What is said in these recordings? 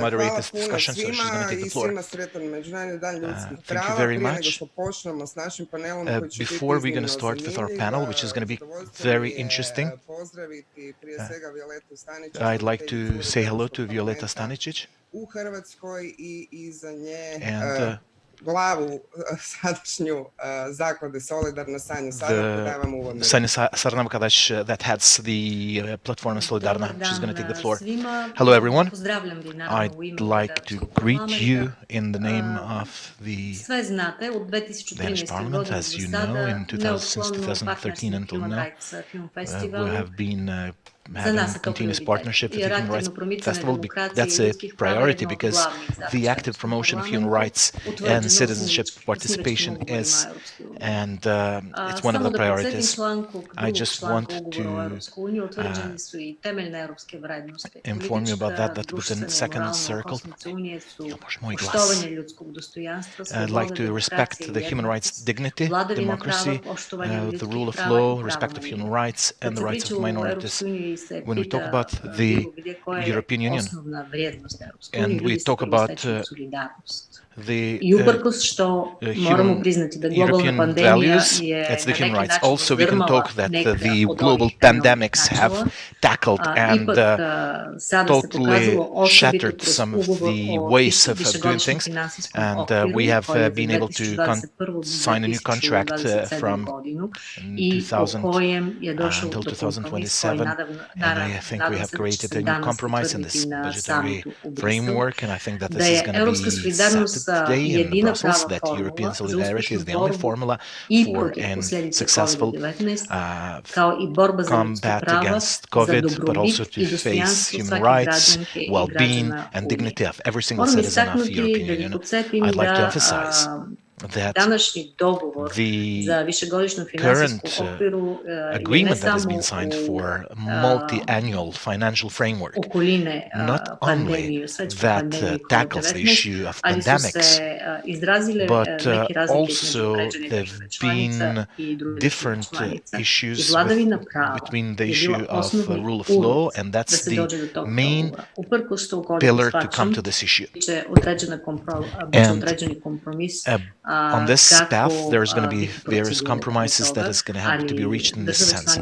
moderate Hvala this puno discussion, so she's going to svima take the i floor. svima sretan Međunarodni dan ljudskih Thank you prava. very Prije nego much. što počnemo s našim panelom koji će biti Before we're going to iznimno start with our zanimljiv, panel, which is going to be zadovoljstvo mi very je interesting, pozdraviti prije svega Violetu Staničić, I'd like to voditeljicu say hello Europskog to Violeta parlamenta Staničić u Hrvatskoj i iza nje and glavu sadašnju zaklade Solidarno Sanju the Sarnavku. Dajem uvodnu Sanja Sarnavkadash that heads the platform Solidarna. She's going to take the floor. Hello, everyone. I'd like to greet you in the name of the Danish Parliament. As you know, since 2013 until now, we have been having continuous partnership with the Human Rights Festival. That's a priority because the active promotion of human rights and citizenship participation is, and it's one of the priorities. I just want to inform you about that within the second circle, I'd like to respect the human rights dignity, democracy, the rule of law, respect of human rights, and the rights of minorities. When we talk about the European Union and we talk about the European values, it's the human rights. Also, we can talk that the global pandemics have tackled and totally shattered some of the ways of doing things. And we have been able to sign a new contract from 2000 until 2027. And I think we have created a new compromise in this budgetary framework. And I think that this is going to be today in Brussels, that European solidarity is the only formula for a successful combat against COVID, but also to face human rights, well-being, and dignity of every single citizen of the European Union. I'd like to emphasize that the current agreement that has been signed for multi-annual financial framework not only that tackles the issue of pandemics, but also there have been different issues between the issue of rule of law, and that's the main pillar to come to this issue. And on this path, there's going to be various compromises that is going to have to be reached in this sense.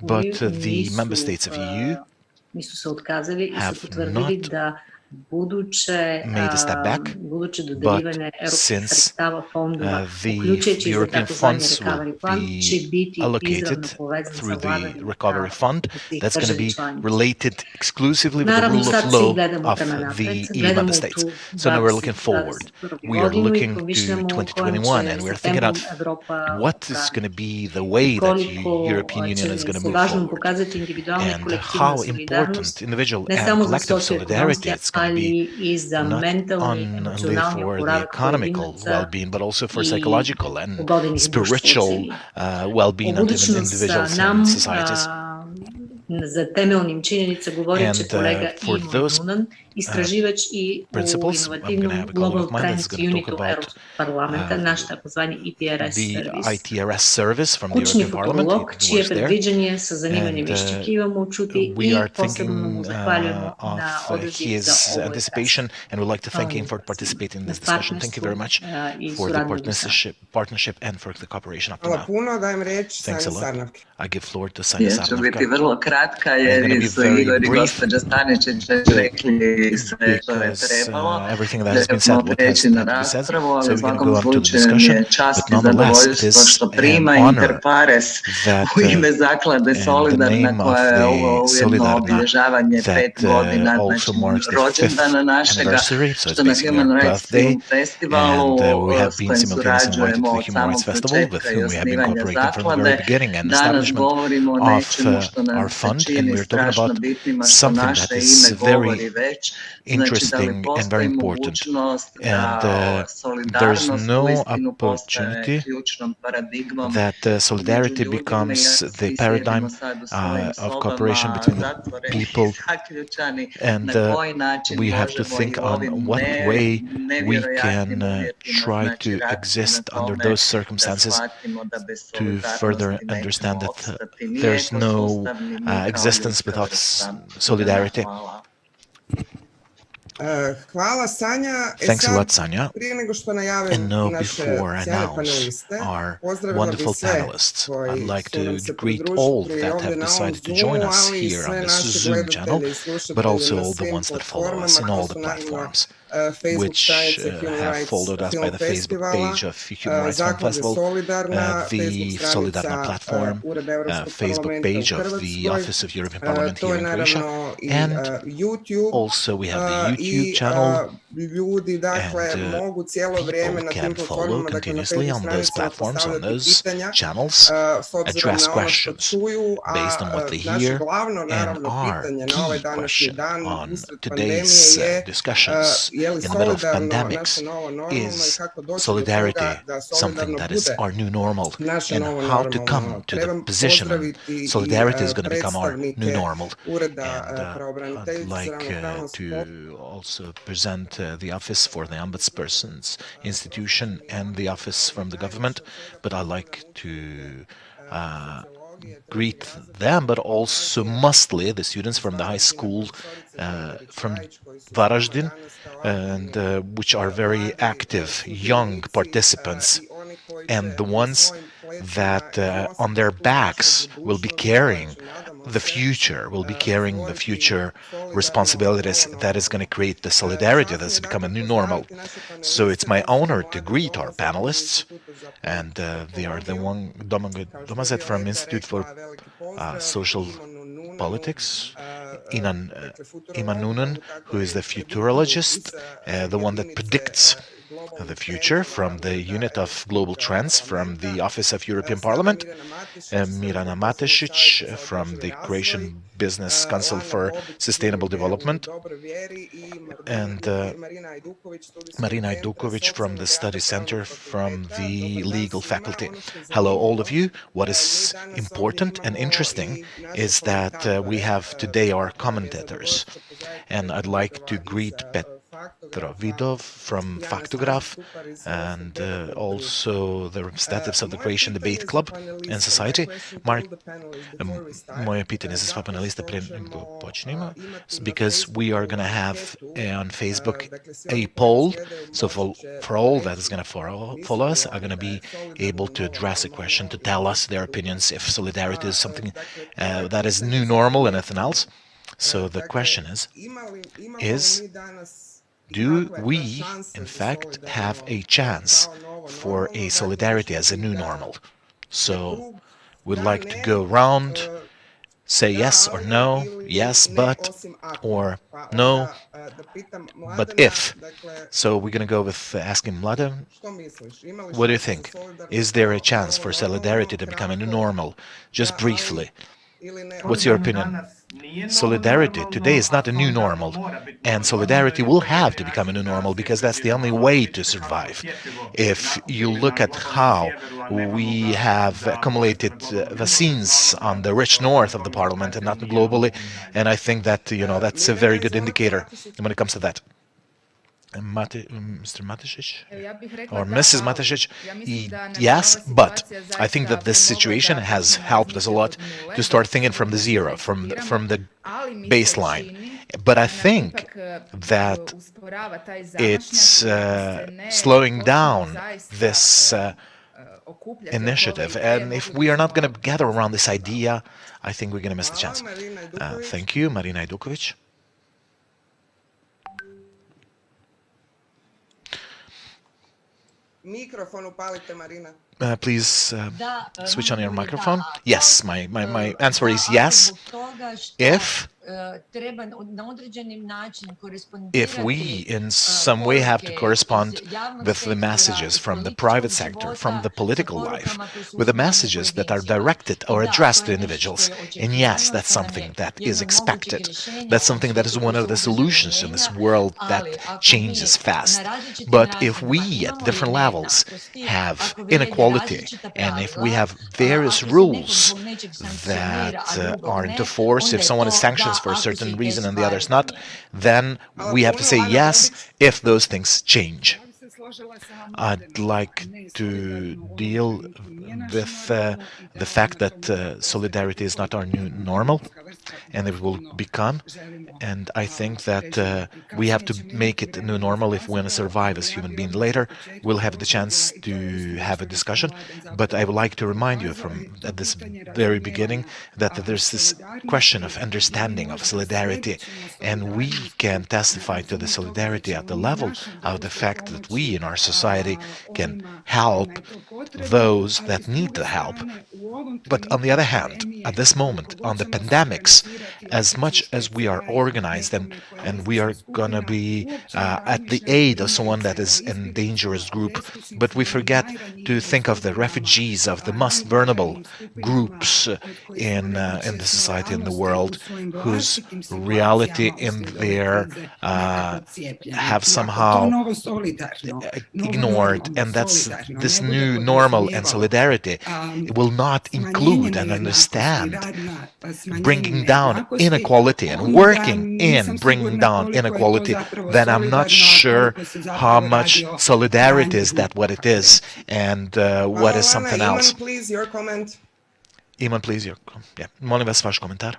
But the member states of EU have not made a step back, but since the European funds will be allocated through the recovery fund, that's going to be related exclusively with the rule of law of the EU member states. So now we're looking forward. We are looking to 2021, and we're thinking of what is going to be the way that the European Union is going to move forward, and how important individual and collective solidarity it's going to be, not only for the economical well-being, but also for psychological and spiritual well-being of individuals and societies. And for those principles, I'm going to have a colleague of mine that's going to talk about the ITRS service from the European Parliament. He works there. And we are thinking of his anticipation, and we'd like to thank him for participating in this discussion. Thank you very much for the partnership and for the cooperation up to now. Thanks a lot. I give floor to Sanja Sarnavka. kratka jer su Igor i gospođa Staničić već rekli sve što je trebalo. Ćemo preći na raspravu, ali u svakom slučaju mi je čast i zadovoljstvo što prima Interpares u ime zaklade Solidarna, koja je ovo ujedno obilježavanje 5 godina rođendana našega, što na Human Rights Film Festivalu s kojim surađujemo od samog početka i osnivanja zaklade. Danas govorimo o nečemu što nam se čini strašno bitnima, što naše ime govori već, znači da li postoji mogućnost da solidarnost uistinu postane ključnom paradigmom solidarity becomes the paradigm of cooperation between people, and we have to think on what way we can try to exist under those circumstances to further understand that there's no existence without solidarity. Hvala Sanja. Thanks a lot, Sanja. Prije nego što And najavim now, naše before I sjajne announce paneliste, our pozdravila bi wonderful sve panelists, koji I'd like su nam to se greet all pridružili that ovdje have na ovom decided to join Zoomu, us ali i here on sve this naše Zoom channel, gledatelje i but slušatelje also na all the svim ones that follow us in platformama, all kao the su naravno platforms, Facebook which stranice Human have Rights followed us by Film the Facebook Festivala, page of Human Rights Film Zaklade Festival, Solidarna, the Facebook Solidarna stranica platform, Ureda Europskog Facebook parlamenta page u of the Hrvatskoj. Office of European Parliament To here je in Croatia, naravno i and YouTube. also we have the YouTube I channel, ljudi dakle and mogu cijelo vrijeme na people tim can follow platformama, dakle na continuously Facebook on those stranicama platforms, on postavljati those pitanja channels, s obzirom address na ono što questions čuju, based on what they naše hear, glavno and naravno our pitanje na ovaj key današnji question dan on usred today's pandemije je discussions je li in the middle of solidarno pandemics naše novo normalno i is kako doći do solidarity, toga da something solidarno that is bude our new normal, naše and novo how to come normalno. to the Trebam position when pozdraviti solidarity is i going to become our new predstavnike normal. Ureda And I'd pravobraniteljice za like ravnopravnost to also present the Office for the Ombudsperson's institution and the Office from the government, but I like to greet them, but also mostly the students from the high school from Varaždin, and which are very active young participants, and the ones that on their backs will be carrying the future responsibilities that is going to create the solidarity that's become a new normal. So it's my honor to greet our panelists, and they are the one Domazet from Institute for Social Politics, Iman Nunan, who is the futurologist, the one that predicts the future from the unit of global trends from the Office of European Parliament, Mirana Matešić from the Croatian Business Council for Sustainable Development, and Marina Ajduković from the Study Center from the Legal Faculty. Hello, all of you. What is important and interesting is that we have today our commentators, and I'd like to greet Vidov from Faktograf, and also the representatives of the Croatian Debate Club and Society. Moje pitanje za sva panelista prije nego počnemo, because we are going to have on Facebook a poll, so for all that is going to follow us are going to be able to address a question, to tell us their opinions if solidarity is something that is new normal and anything else. So the question is do we, in fact, have a chance for a solidarity as a new normal? So we'd like to go around, say yes or no, yes but, or no but if. So we're going to go with asking Mlada, what do you think? Is there a chance for solidarity to become a new normal? Just briefly. What's your opinion? Solidarity today is not a new normal, and solidarity will have to become a new normal because that's the only way to survive. If you look at how we have accumulated vaccines on the rich north of the parliament and not globally, and I think that, that's a very good indicator when it comes to that. Mr. Matešić or Mrs. Matešić, yes, but I think that this situation has helped us a lot to start thinking from the zero, from the baseline. But I think that it's slowing down this initiative, and if we are not going to gather around this idea, I think we're going to miss the chance. Thank you, Marina Ajduković. Please switch on your microphone. Yes, my answer is yes. If we in some way have to correspond with the messages from the private sector, from the political life, with the messages that are directed or addressed to individuals, and yes, that's something that is expected. That's something that is one of the solutions in this world that changes fast. But if we at different levels have inequality, and if we have various rules that are into force, if someone is sanctioned for a certain reason and the others not, then we have to say yes if those things change. I'd like to deal with the fact that solidarity is not our new normal, and it will become. And I think that we have to make it a new normal if we want to survive as human beings. Later, we'll have the chance to have a discussion, but I would like to remind you from at this very beginning that there's this question of understanding of solidarity, and we can testify to the solidarity at the level of the fact that we in our society can help those that need the help. But on the other hand, at this moment, on the pandemics, as much as we are organized and we are going to be at the aid of someone that is in dangerous group, but we forget to think of the refugees, of the most vulnerable groups in the society, in the world, whose reality in there have somehow ignored, and that's this new normal and solidarity will not include and understand bringing down inequality and working in bringing down inequality, then I'm not sure how much solidarity is that what it is and what is something else. Please, your comment. Iman, please, your yeah. Molim vas vaš komentar.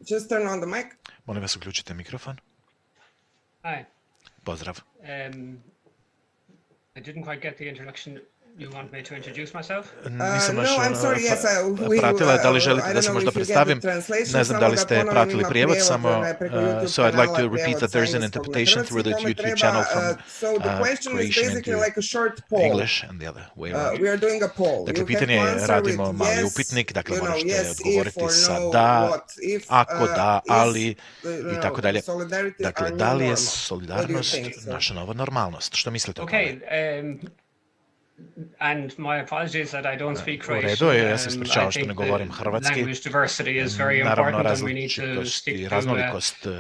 Just turn on the mic. Molim vas uključite mikrofon. Hi. Pozdrav. I didn't quite get the introduction. You want me to introduce myself? Nisam baš No, I'm sorry, yes, pratila. Da li želite I da don't se know možda if you get the predstavim? translation, Ne znam da samo li da ste ponovim, pratili ima prijevod, prijevod samo preko YouTube so I'd like to kanala, repeat that prijevod there's sa an engleskog na interpretation through the hrvatski, YouTube kome channel treba, from so the question is Croatian basically into like a short poll. English and the other way around. We are doing a poll. Dakle, You have pitanje to je, answer radimo with mali yes, upitnik, dakle you know, možete yes, if odgovoriti or sa no, da, what, if, ako da, ali i tako dalje. solidarity Dakle, are da new li je normal? What do you solidarnost think, sir? naša nova normalnost? Što mislite o tome? Okay. And my apologies that I don't speak U Croatian. redu je, ja se I ispričavam što ne think govorim the hrvatski. language diversity is very Naravno, important and we need to različitost stick i to raznolikost u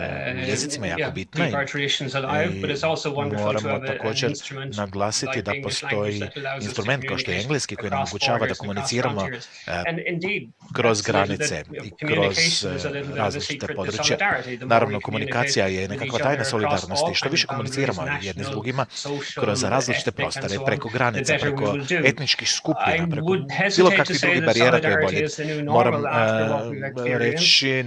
jezicima je jako bitna keep our traditions alive, but it's also i wonderful to moramo have an također instrument naglasiti like da the English postoji language that allows us to instrument kao što je communicate engleski koji nam across omogućava da borders and across komuniciramo frontiers. And indeed, kroz that's a little granice bit- i kroz communication is a little bit of a različite secret to područja. solidarity. The more Naravno, we komunikacija je communicate with nekakva each tajna other solidarnosti. across Što all više kinds of komuniciramo boundaries, jedni s national, drugima social, kroz različite ethnic and prostore, so on, preko the granica, better we preko will do. etničkih skupina, I preko would bilo hesitate to kakvih say drugih that barijera, to je solidarity bolje. is the new Moram normal after what we've experienced. reći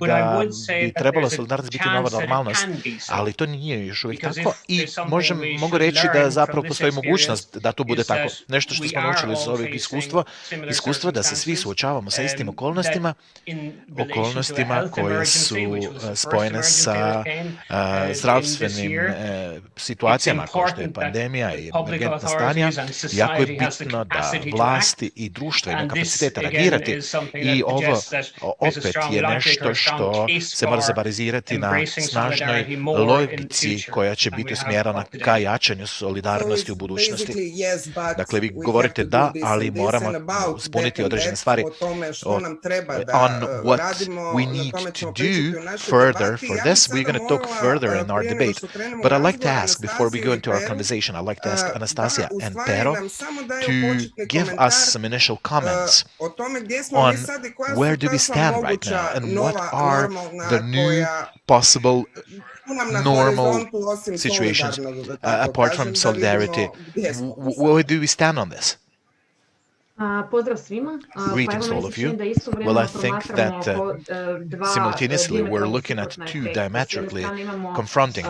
But I da would say bi that trebalo there's a solidarnost biti chance nova that it normalnost, can be so. ali to nije još uvijek Because tako if i there's something we mogu should reći learn da zapravo from this postoji mogućnost experience da to bude is tako. that Nešto što we smo are naučili iz all ovih facing similar iskustva da se svi circumstances, suočavamo sa istim that okolnostima, in relation to a okolnostima health koje su emergency, which was the first spojene emergency sa that came, in this zdravstvenim year, situacijama kao što je important that pandemija i public emergentna stanja. authorities and Jako je society has the bitno da capacity to vlasti i društvo imaju And this, kapaciteta again, reagirati is something i that ovo suggests that there's a opet strong je logic or nešto a strong što case se mora for zabarizirati na embracing snažnoj solidarity more in the logici future koja će than biti we have usmjerena up to ka date. jačanju solidarnosti u budućnosti. Basically, yes, but Dakle, vi we govorite have to do da, this ali and this moramo and about ispuniti that and određene that, stvari o tome što o- nam treba on da what radimo, we na need tome to ćemo pričati do u našoj further debati. for Ja bih this. We're sada going to talk molila, further in our prije nego debate. što krenemo But u I'd like to razgovor, ask, before we go into our Peru, conversation, I'd like to ask Anastasia da u and stvari Pero nam samo daju to početni give komentar us some initial comments o tome gdje smo on mi sad i koja where su do we ta sva stand right moguća now and what nova are normalna the new koja possible su nam na normal horizontu osim situations solidarnog, da tako apart kažem, from da solidarity. vidimo gdje smo. Where do we stand on this? Pozdrav svima. Greetings to all of you. Well, I think that simultaneously we're looking at two diametrically confronting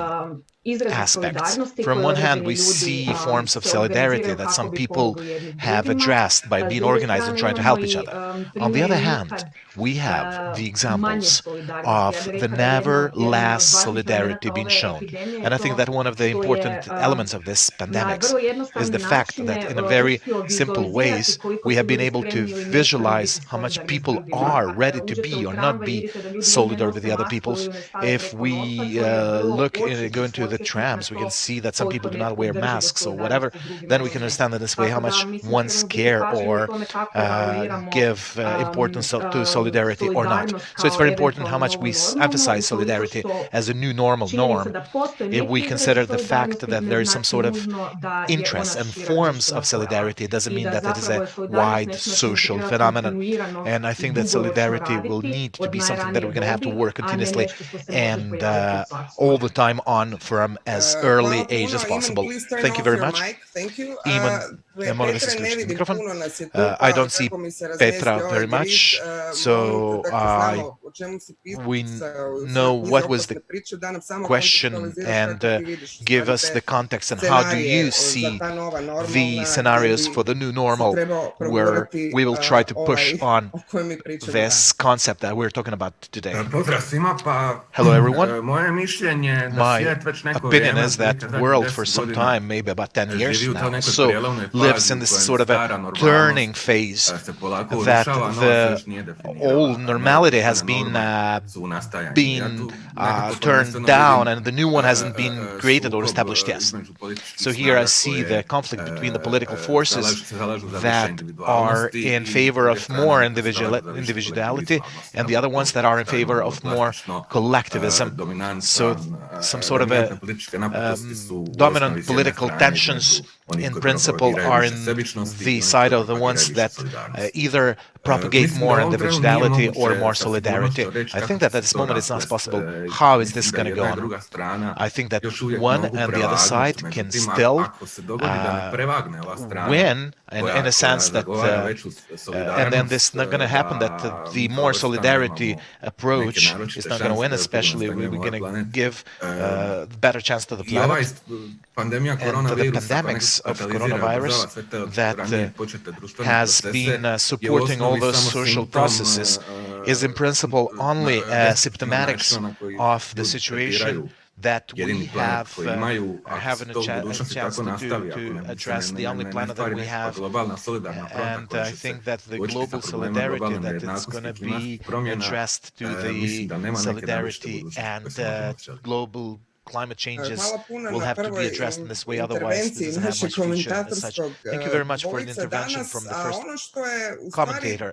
aspects. From one hand, we see forms of solidarity that some people have addressed by being organized and trying to help each other. On the other hand, we have the examples of the never last solidarity being shown. And I think that one of the important elements of this pandemic is the fact that in a very simple ways, we have been able to visualize how much people are ready to be or not be solidar with the other peoples. If we go into the trams, we can see that some people do not wear masks or whatever. Then we can understand in this way how much one's care or give importance to solidarity or not. So it's very important how much we emphasize solidarity as a new normal norm. If we consider the fact that there is some sort of interest and forms of solidarity, it doesn't mean that it is a wide social phenomenon. And I think that solidarity will need to be something that we're going to have to work continuously and all the time on for from as early age as possible. Thank you very much. Iman, molim vas isključiti mikrofon. I don't see Petra very much, so we know what was the question and give us the context and how do you see the scenarios for the new normal where we will try to push on this concept that we're talking about today. Hello everyone. My opinion is that the world for some time, maybe about 10 years now, so lives in this sort of a turning phase that the old normality has been turned down and the new one hasn't been created or established yet. So here I see the conflict between the political forces that are in favor of more individuality and the other ones that are in favor of more collectivism. So some sort of a dominant political tensions in principle are in the side of the ones that either propagate more individuality or more solidarity. I think that at this moment it's not possible. How is this going to go on? I think that one and the other side can still win in a sense that, and then this is not going to happen, that the more solidarity approach is not going to win, especially we're going to give better chance to the planet. And the pandemics of coronavirus that has been supporting all those social processes is in principle only symptomatics of the situation that we have having a chance to address the only planet that we have. And I think that the global solidarity, that it's going to be addressed to the solidarity and global climate changes will have to be addressed in this way, otherwise it doesn't have much future as such. Thank you very much for the intervention from the first commentator.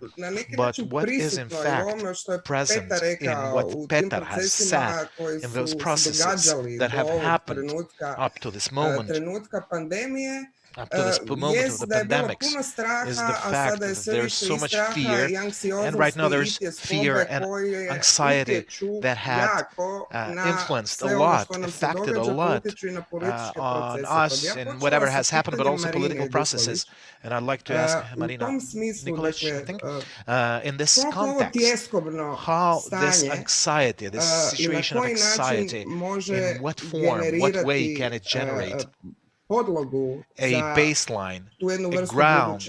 But what is in fact present in what Petar has said in those processes that have happened up to this moment, up to this moment of the pandemics, is the fact that there's so much fear, and right now there's fear and anxiety that had influenced a lot, affected a lot on us in whatever has happened, but also political processes. And I'd like to ask Marina Nikolic, I think, in this context, how this anxiety, this situation of anxiety, in what form, what way can it generate a baseline, a ground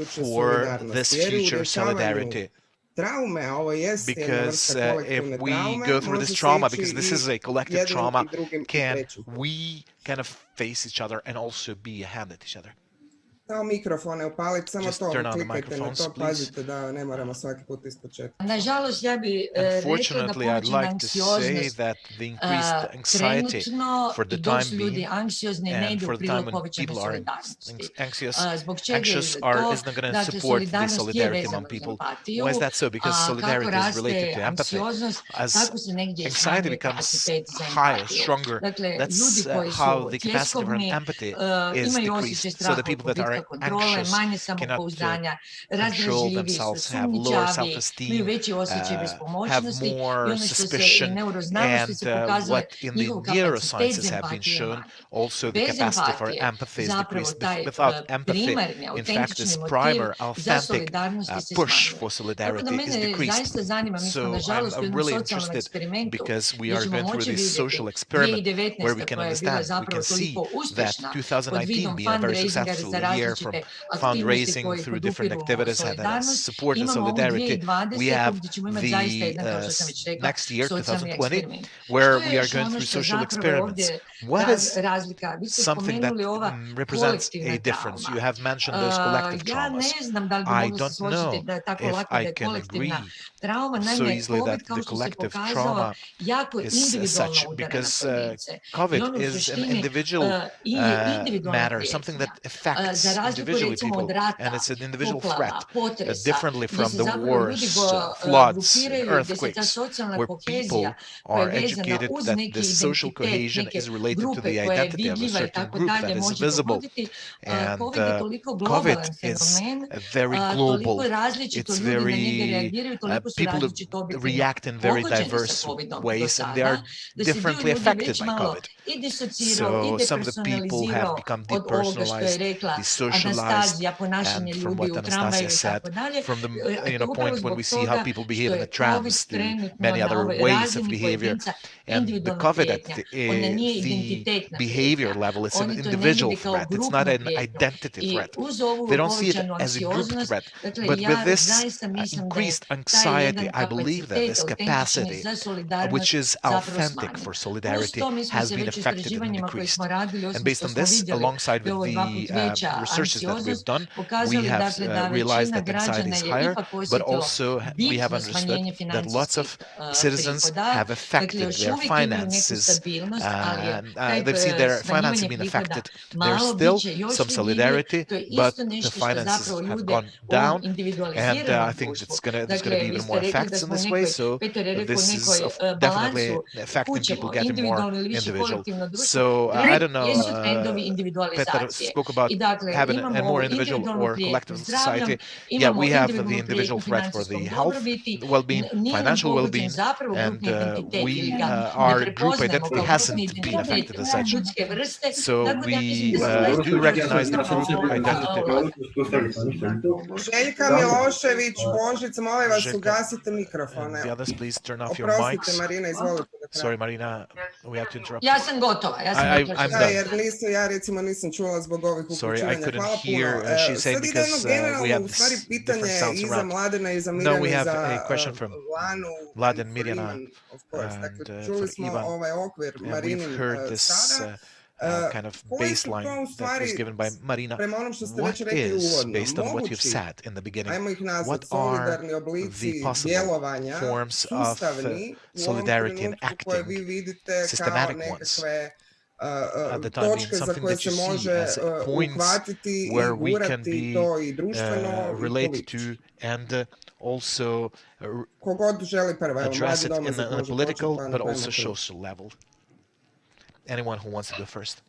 for this future solidarity? Because if we go through this trauma, because this is a collective trauma, can we kind of face each other and also be a hand at each other? Just turn on the microphones, please. Unfortunately, I'd like to say that the increased anxiety for the time being, and for the time when people are anxious is not going to support the solidarity among people. Why is that so? Because solidarity is related to empathy. As anxiety becomes higher, stronger, that's how the capacity for empathy is decreased. So the people that are anxious cannot control themselves, have lower self-esteem, have more suspicion, and what in the neurosciences have been shown, also the capacity for empathy is decreased. Without empathy, in fact, this primer, authentic push for solidarity is decreased. So I'm really interested, because we are going through this social experiment where we can understand, we can see that 2019 being a very successful year from fundraising through different activities that has supported solidarity. We have the next year, 2020, where we are going through social experiments. What is something that represents a difference? You have mentioned those collective traumas. I don't know if I can agree so easily that the collective trauma is such, because COVID is an individual matter, something that affects individually people, and it's an individual threat, differently from the wars, floods, earthquakes, where people are educated that this social cohesion is related to the identity of a certain group that is visible. And COVID is very global. It's very, people react in very diverse ways, and they are differently affected by COVID. So some of the people have become depersonalized, desocialized, and from what Anastasia said, from the point when we see how people behave in the trams to many other ways of behavior. And the COVID at the behavior level, it's an individual threat. It's not an identity threat. They don't see it as a group threat. But with this increased anxiety, I believe that this capacity, which is authentic for solidarity, has been affected and decreased. And based on this, alongside with the researches that we've done, we have realized that anxiety is higher, but also we have understood that lots of citizens have affected their finances. They've seen their finances being affected. There's still some solidarity, but the finances have gone down, and I think there's going to be even more effects in this way. So this is definitely affecting people getting more individual. So I don't know, Petar spoke about having a more individual or collective society. Yeah, we have the individual threat for the health, well-being, financial well-being, and our group identity hasn't been affected as such. So we do recognize the group identity. Željka Milošević, Božic, molim vas ugasite mikrofone. The others, please turn off your mics. Oprostite, Marina, izvolite. Sorry, Marina, we have to interrupt. Ja sam gotova. I'm done. Jer ja recimo nisam čula zbog ovih uključivanja. Sorry, I couldn't hear she's saying because we have this different sounds around. No, we have a question from Mladen, Mirjana, and from Ivan. And we've heard this kind of baseline that was given by Marina. What is, based on what you've said in the beginning, what are the possible forms of solidarity and acting, systematic ones, at the time being something that you see as points where we can be related to and also address it in a political but also social level? Anyone who wants to go first.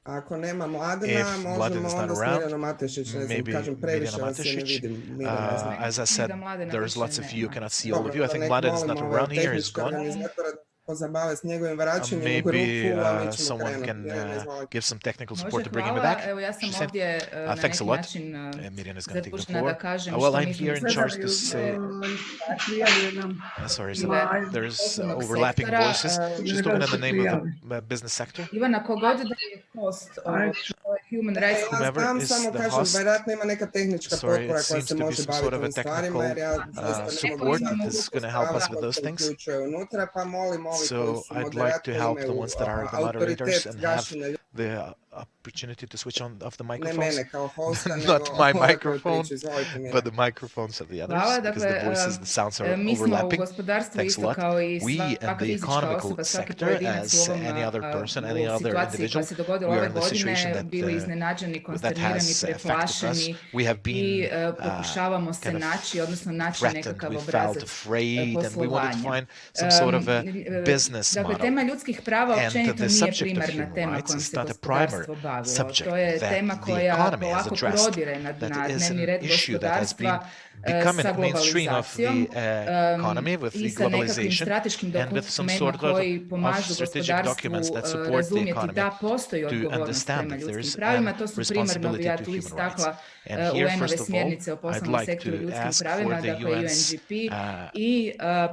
Ako nema Mladena, možemo onda Smirjana Matešić, ne znam, kažem, previše vas je ne vidim. As I said, there's lots of you, cannot see all of you. I think Mladen is not around here, he's gone. Maybe someone can give some technical support to bring him back. Thanks a lot. Mirjana is going to take the floor. Well, I'm here in charge to say... Sorry, so there's overlapping voices. She's talking in the name of the business sector. Whomever is the host, sorry, it seems to be some sort of a technical support that is going to help us with those things. So I'd like to help the ones that are the moderators and have the opportunity to switch on off the microphones. Not my microphone, but the microphones of the others, because the voices, the sounds are overlapping. Thanks a lot. We in the economical sector, as any other person, any other individual, we are in the situation that has affected us. We have been kind of threatened, we felt afraid, and we wanted to find some sort of a business model. And the subject of human rights is not a primary subject that the economy has addressed. That is an issue that has been becoming mainstream of the economy with the globalization and with some sort of strategic documents that support the economy to understand that there is a responsibility to human rights. And here, first of all, I'd like to ask for the UN's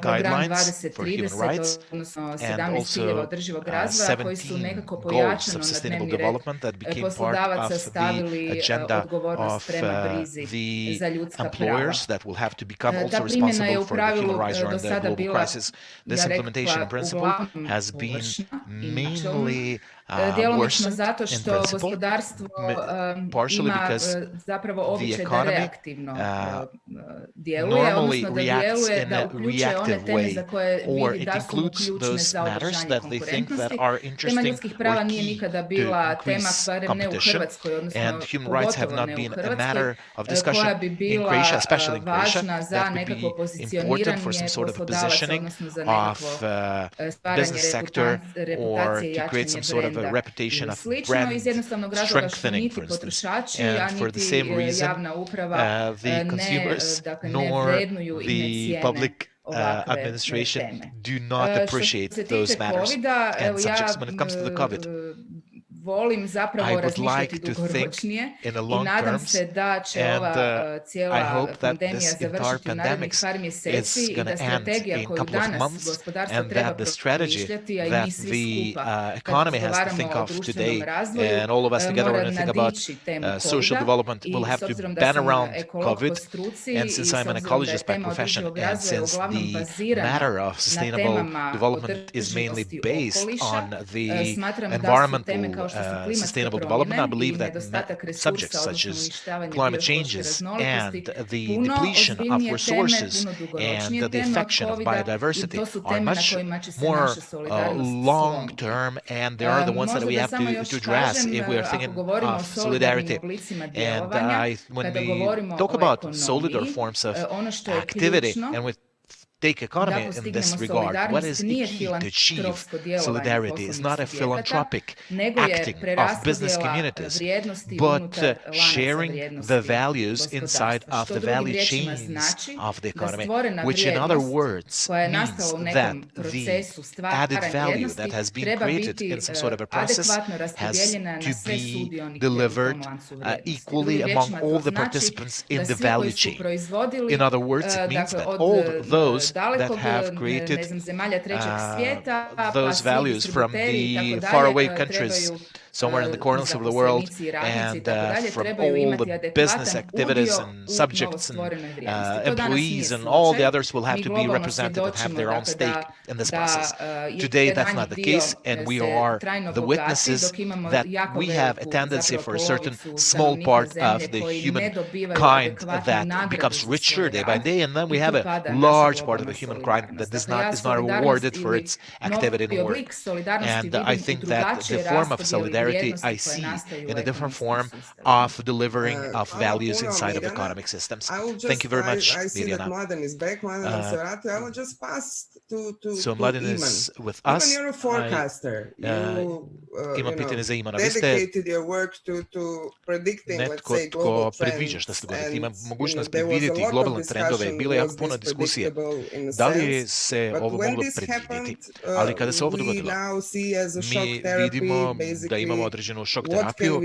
guidelines for human rights and also 17 goals of sustainable development that became part of the agenda of the employers that will have to become also responsible for the human rights during the global crisis. This implementation principle has been mainly worsened in principle, partially because the economy normally reacts in a reactive way, or it includes those matters that they think that are interesting or key to increase competition. And human rights have not been a matter of discussion in Croatia, especially in Croatia. That would be important for some sort of positioning of business sector or to create some sort of a reputation of brand strengthening, for instance. And for the same reason, the consumers nor the public administration do not appreciate those matters and subjects. When it comes to the COVID, volim zapravo razmišljati dugoročnije i nadam se da će ova cijela pandemija završiti u narednih par mjeseci i da strategija koju danas gospodarstvo treba promišljati, a i mi svi skupa kad razgovaramo o društvenom razvoju, mora nadići temu COVID-a i s obzirom da sam ekolog po struci i s obzirom da je tema održivog razvoja uglavnom bazirana na temama održivosti okoliša, smatram da su teme kao što sustainable development, I believe that subjects such as climate changes and the depletion of resources and the affection of biodiversity are much more long-term, and they are the ones that we have to address if we are thinking of solidarity. And when we talk about solidar forms of activity, and with take economy in this regard, what is the key to achieve solidarity? It's not a philanthropic acting of business communities, but sharing the values inside of the value chains of the economy, which in other words means that the added value that has been created in some sort of a process has to be delivered equally among all the participants in the value chain. In other words, it means that all those that have created those values from the faraway countries somewhere in the corners of the world, and from all the business activities and subjects and employees and all the others will have to be represented and have their own stake in this process. Today that's not the case, and we are the witnesses that we have a tendency for a certain small part of the human kind that becomes richer day by day, and then we have a large part of the human kind that is not rewarded for its activity and work. And I think that the form of solidarity I see in a different form of delivering of values inside of economic systems. Thank you very much, Mirjana. So Mladen is with us. Imam pitanje za Imana. Vi ste netko tko predviđa što se dogoditi. Ima mogućnost predvidjeti globalne trendove. Bilo je jako puno diskusije. Da li se ovo moglo predvidjeti? Ali kada se ovo dogodilo, mi vidimo da imamo određenu šok terapiju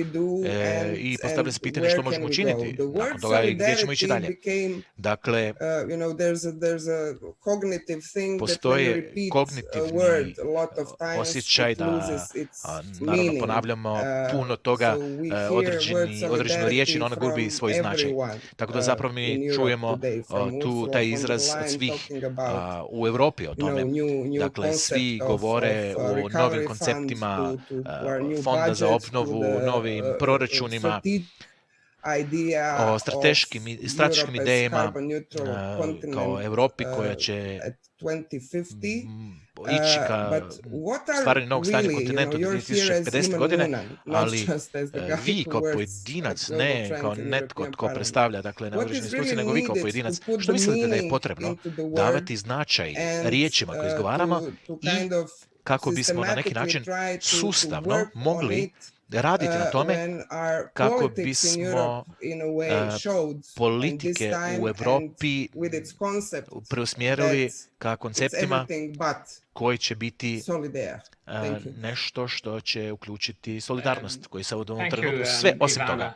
i postavlja se pitanje što možemo učiniti nakon toga i gdje ćemo ići dalje. Dakle, postoje kognitivni osjećaj da naravno ponavljamo puno toga, određeno riječi, no ona gubi svoj značaj. Tako da zapravo mi čujemo taj izraz od svih u Europi o tome. Dakle, svi govore o novim konceptima fonda za obnovu, novim proračunima, o strateškim idejama kao Europi koja će ići ka stvaranju novog stanja kontinentu do 2050. godine, ali vi kao pojedinac, ne kao netko tko predstavlja dakle određene institucije, nego vi kao pojedinac, što mislite da je potrebno davati značaj riječima koje izgovaramo i kako bismo na neki način sustavno mogli raditi na tome kako bismo politike u Europi preusmjerili ka konceptima koji će biti nešto što će uključiti solidarnost, koji se u ovom trenutku sve osim toga.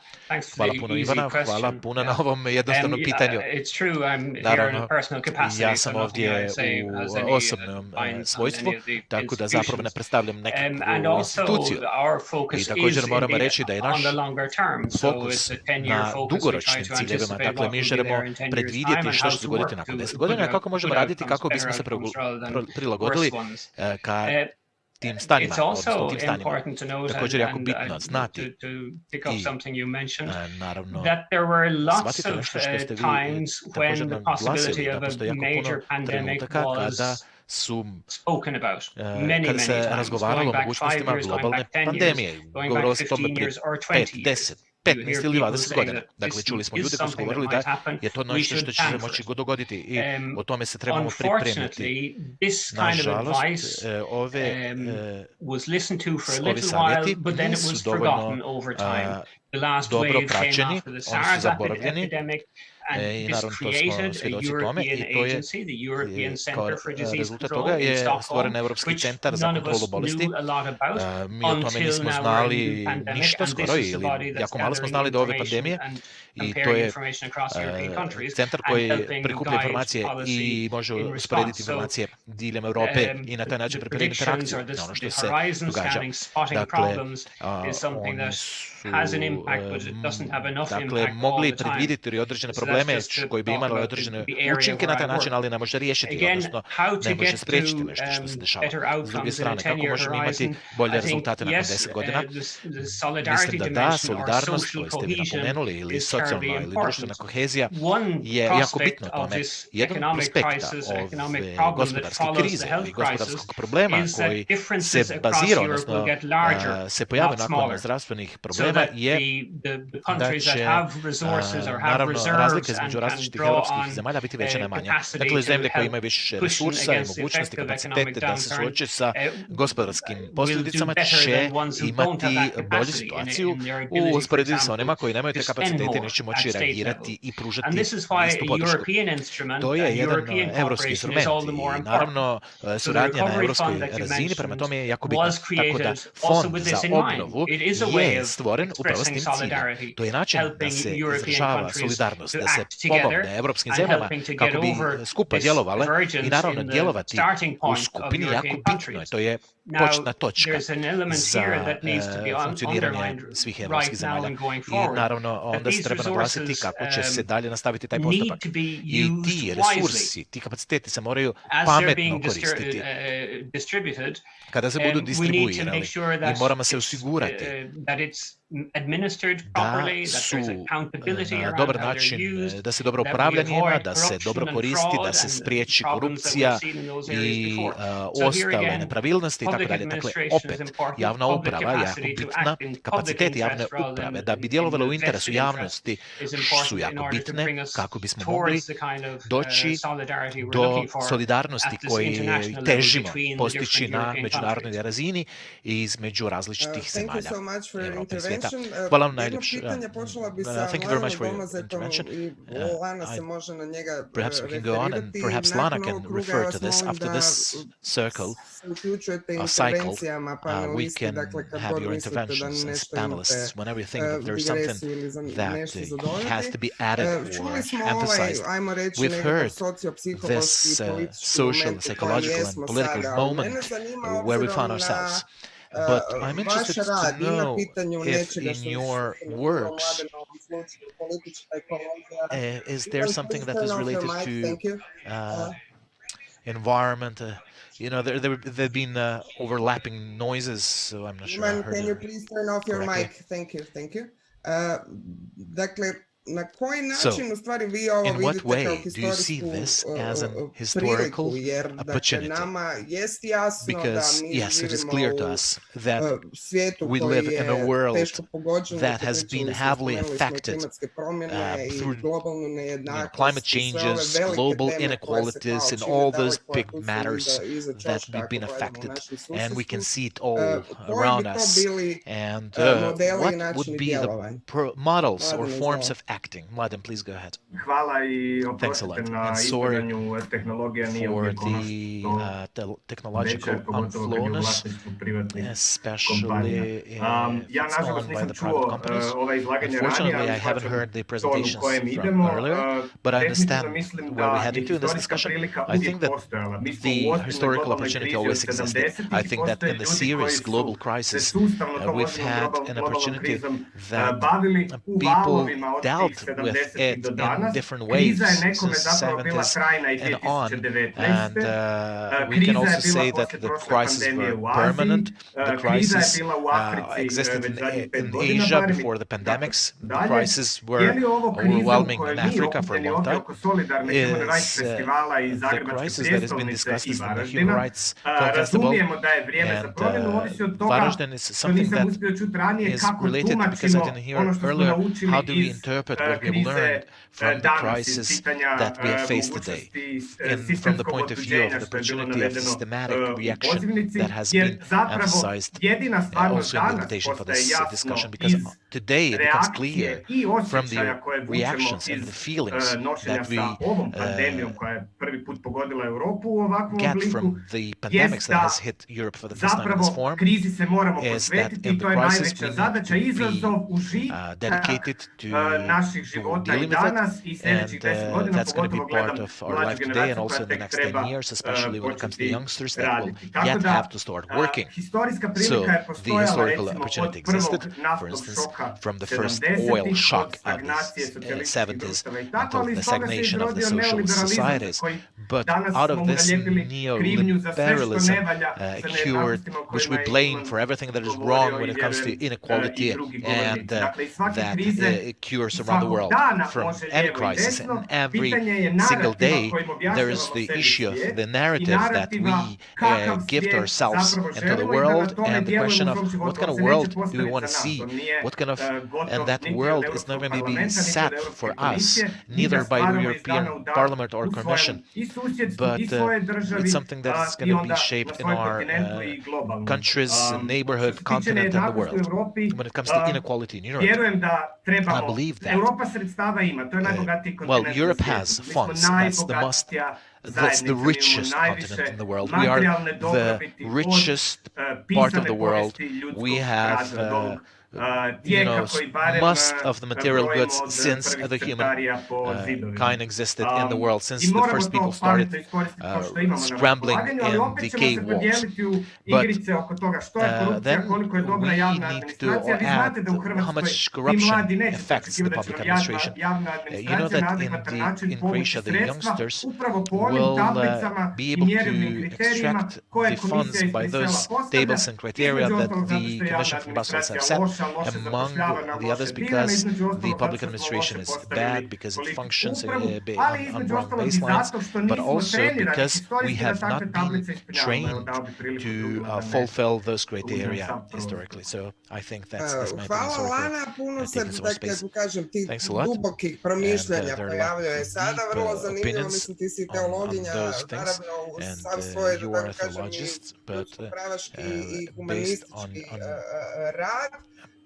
Hvala puno Ivana, hvala puno na ovom jednostavnom pitanju. Naravno, ja sam ovdje u osobnom svojstvu, tako da zapravo ne predstavljam nekakvu instituciju. I također moramo reći da je naš fokus na dugoročnim ciljevima. Dakle, mi želimo predvidjeti što će se dogoditi nakon 10 godina, a kako možemo raditi kako bismo se prilagodili ka tim stanjima, odnosno tim stanjima. Također je jako bitno znati i naravno shvatiti nešto što ste vi također naglasili, da postoji jako puno trenutaka kada se razgovaralo o mogućnostima globalne pandemije. Govorilo se o tome prije 5, 10, 15 ili 20 godina. Dakle, čuli smo ljude koji su govorili da je to nešto što će se moći dogoditi i o tome se trebamo pripremiti. Nažalost, ovi savjeti nisu dovoljno dobro praćeni, oni su zaboravljeni I naravno to smo svjedoci tome i to je kao rezultat toga je stvoren Europski centar za kontrolu bolesti. Mi o tome nismo znali ništa skoro ili jako malo smo znali do ove pandemije i to je centar koji prikuplja informacije i može usporediti informacije diljem Europe i na taj način pripremiti interakciju na ono što se događa. Dakle, dakle, mogli predvidjeti određene probleme koji bi imali određene učinke na taj način, ali ne može riješiti, odnosno ne može spriječiti nešto što se dešava. S druge strane, kako možemo imati bolje rezultate nakon 10 godina? Mislim da solidarnost koju ste vi napomenuli ili socijalna ili društvena kohezija je jako bitno u tome. Jedan od aspekta ove gospodarske krize ili gospodarskog problema koji se bazira, odnosno se pojavio nakon zdravstvenih problema je da će naravno razlike između različitih europskih zemalja biti veća na manja. Dakle, zemlje koje imaju više resursa i mogućnosti, kapacitete da se suoče sa gospodarskim posljedicama će imati bolju situaciju u usporedbi sa onima koji nemaju te kapacitete i neće moći reagirati i pružati istu podršku. To je jedan evropski instrument i naravno suradnja na evropskoj razini, prema tome je jako bitno. Tako da fond za obnovu je stvoren upravo s tim ciljem. To je način da se izražava solidarnost, da se pomogne evropskim zemljama kako bi skupa djelovale i naravno djelovati u skupini jako bitno. To je početna točka za funkcioniranje svih evropskih zemalja. I naravno onda se treba naglasiti kako će se dalje nastaviti taj postupak. I ti resursi, ti kapaciteti se moraju pametno koristiti kada se budu distribuirali i moramo se osigurati da su na dobar način, da se dobro upravlja njima, da se dobro koristi, da se spriječi korupcija i ostale nepravilnosti i tako dalje. Dakle, opet, javna uprava je jako bitna, kapaciteti javne uprave da bi djelovale u interesu javnosti su jako bitne kako bismo mogli doći do solidarnosti koje težimo postići na međunarodnoj razini i između različitih zemalja Europe i svijeta. Hvala vam najljepše. Thank you very much for your intervention. Perhaps we can go on and perhaps Lana can refer to this after this cycle. We can have your interventions as panelists whenever you think that there's something that has to be added or emphasized. We've heard this social, psychological and political moment where we found ourselves. But I'm interested to know if in your works, is there something that is related to environment? You know, there have been overlapping noises, so I'm not sure I heard. Can you please turn off your mic? Thank you. Na koji način u stvari vi ovo vidite kao historijsku priliku, jer dakle, nama jest jasno da mi živimo u svijetu koji je teško pogođen klimatske promjene i globalnu nejednakost, climate changes, global inequalities, and all those big matters that we've been affected, and we can see it all around us. And what would be the models or forms of acting? Mladen, please go ahead. Thanks a lot. And sorry for the technological unflowness, especially it's owned by the private companies. Unfortunately, I haven't heard the presentations from earlier, but I understand where we're heading to in this discussion. I think that the historical opportunity always existed. I think that in the serious global crisis, we've had an opportunity that people dealt with it in different ways since the 70s and on. And we can also say that the crises were permanent. The crisis existed in Asia before the pandemics. The crises were overwhelming in Africa for a long time. The crisis that has been discussed is the Human Rights Film Festival. And Varaždin is something that is related, because I didn't hear earlier, how do we interpret what we've learned from the crisis that we have faced today, and from the point of view of the opportunity of systematic reaction that has been emphasized also in the invitation for this discussion, because today it becomes clear from the reactions and the feelings that we get from the pandemics that has hit Europe for the first time in this form, is that in the crisis we need to be dedicated to dealing with it, and that's going to be part of our life today and also in the next 10 years, especially when it comes to youngsters that will yet have to start working. So the historical opportunity existed, for instance, from the first oil shock of the 70s until the stagnation of the socialist societies. But out of this neoliberalism occurred, which we blame for everything that is wrong when it comes to inequality, and that occurs around the world from any crisis. And every single day there is the issue of the narrative that we give to ourselves and to the world, and the question of what kind of world do we want to see, what kind of, and that world is not going to be set for us, neither by the European Parliament or Commission, but it's something that is going to be shaped in our countries, neighborhood, continent, and the world. When it comes to inequality in Europe, I believe that, well, Europe has funds. That's the richest continent in the world. We are the richest part of the world. We have most of the material goods since the human kind existed in the world, since the first people started scrambling in the cave walls. But then we need to add how much corruption affects the public administration. You know that in Croatia the youngsters will be able to extract the funds by those tables and criteria that the Commission from Brussels have set, among the others because the public administration is bad, because it functions on wrong baselines, but also because we have not been trained to fulfill those criteria historically. So I think that's my opinion. Sorry for taking so much space. Thanks a lot. And there are deep opinions on those things, and you are a theologist, but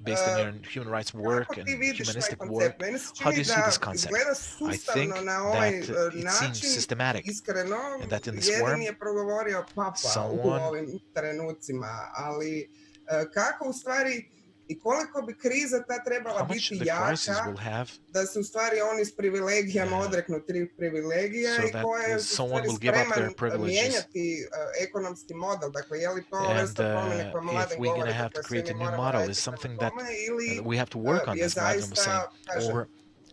based on your human rights work and humanistic work, how do you see this concept? I think that it seems systematic, and that in this form, someone I koliko bi kriza ta trebala biti jaka da se u stvari oni s privilegijama odreknu tih privilegija i koje su stvari spreman mijenjati ekonomski model. Dakle, je li to vrsta promjene koja mladim govori da svi mi moramo raditi na tome ili je zaista, kažem,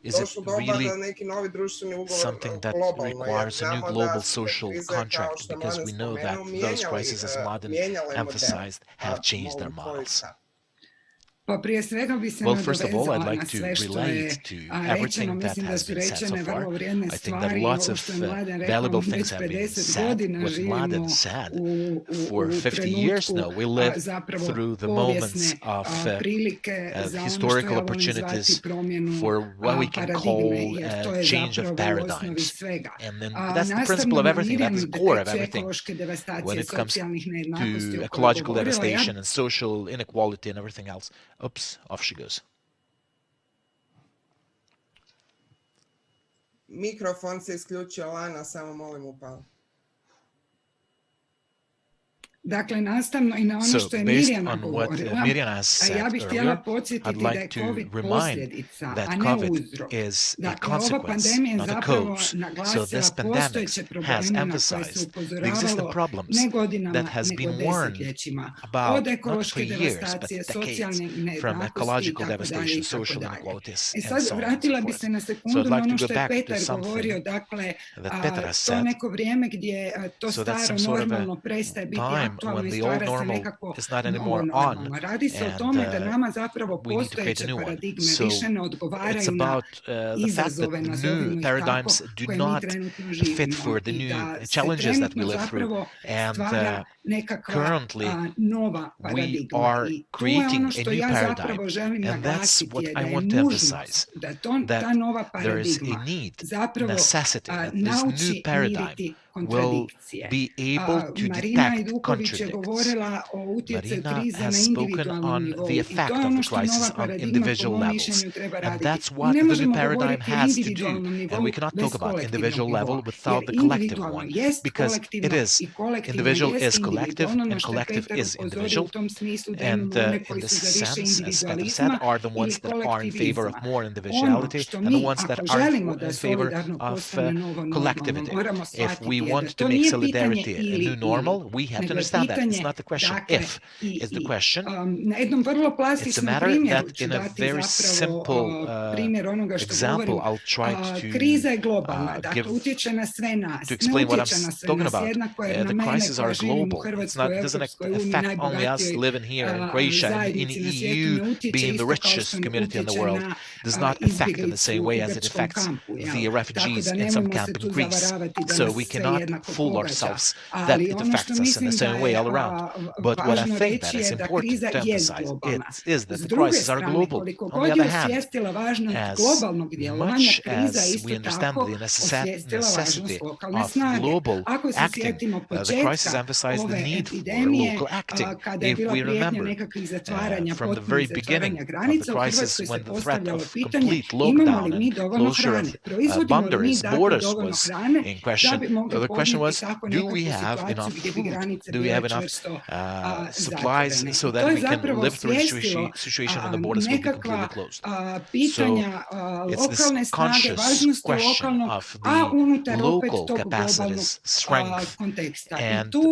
došlo doba da neki novi društveni ugovor globalno, jer znamo da su krize, kao što Mladen spomenuo, mijenjale model potresa. Pa prije svega bi se nadovezala na sve što je rečeno. Mislim da su rečene vrlo vrijedne stvari. Ovo što je Mladen rekao, već 50 godina živimo u trenutku zapravo povijesne prilike za ono što je volim zvati promjenu paradigme, jer to je zapravo u osnovi svega. Nastavno na Mirjanu teče ekološke devastacije, socijalnih nejednakosti o kojoj govorila. Oops, off she goes. Mikrofon se isključio, Lana, samo molim upala. Dakle, nastavno i na ono što je Mirjana govorila, ja bih htjela podsjetiti da je COVID posljedica, a ne uzrok. Dakle, ova pandemija je zapravo naglasila postojeće probleme na koje se upozoravalo ne godinama, nego desetljećima. Od ekološke devastacije, socijalne nejednakosti itd. I sad vratila bi se na sekundu na ono što je Petar govorio, dakle, to neko vrijeme gdje to staro normalno prestaje biti aktualno i stvara se nekako novo normalno. Radi se o tome da nama zapravo postojeće paradigme više ne odgovaraju na izazove, nazovimo ih tako, koje mi trenutno živimo i da se trenutno zapravo stvara nekakva nova paradigma. I to je ono što ja zapravo želim naglasiti, je da je nužnost da ta nova paradigma zapravo nauči miriti kontradikcije. Marina Ajduković je govorila o utjecaju krize na individualnom nivou i to je ono što nova paradigma po mom mišljenju treba raditi. Ne možemo govoriti o individualnom nivou bez kolektivnog nivoa, jer individualno jest kolektivno i kolektivno jest individualno, ono što je Petar upozorio u tom smislu da imamo one koji su za više individualizma ili kolektivizma. Ono što mi, ako želimo da solidarno postane novo normalno, moramo shvatiti da to nije pitanje ili, nego je pitanje, dakle, na jednom vrlo plastičnom primjeru ću dati zapravo primjer onoga što govorim. Kriza je globalna, dakle utječe na sve nas, ne utječe na sve nas jednako, jer na mene koja živim u Hrvatskoj, Europskoj uniji, najbogatijoj zajednici na svijetu, ne utječe isto kao što ne utječe na izbjeglicu u grčkom kampu. Tako da nemojmo se tu zavaravati da nas sve jednako pogađa. Ali ono što mislim da je važno reći je da kriza je globalna. S druge strane, koliko god je osvijestila važnost globalnog djelovanja, kriza isto tako osvijestila važnost lokalne snage. Ako se sjetimo početka ove epidemije, kada je bila prijetnja nekakvih zatvaranja, potpunih zatvaranja granica, u Hrvatskoj se postavljalo pitanje imamo li mi dovoljno hrane, proizvodimo li mi dakle dovoljno hrane da bi mogli podnijeti tako nekakvu situaciju gdje bi granice bile čvrsto zatvorene. To je zapravo osvijestilo nekakva pitanja lokalne snage, važnosti lokalnog, a unutar opet tog globalnog konteksta. I tu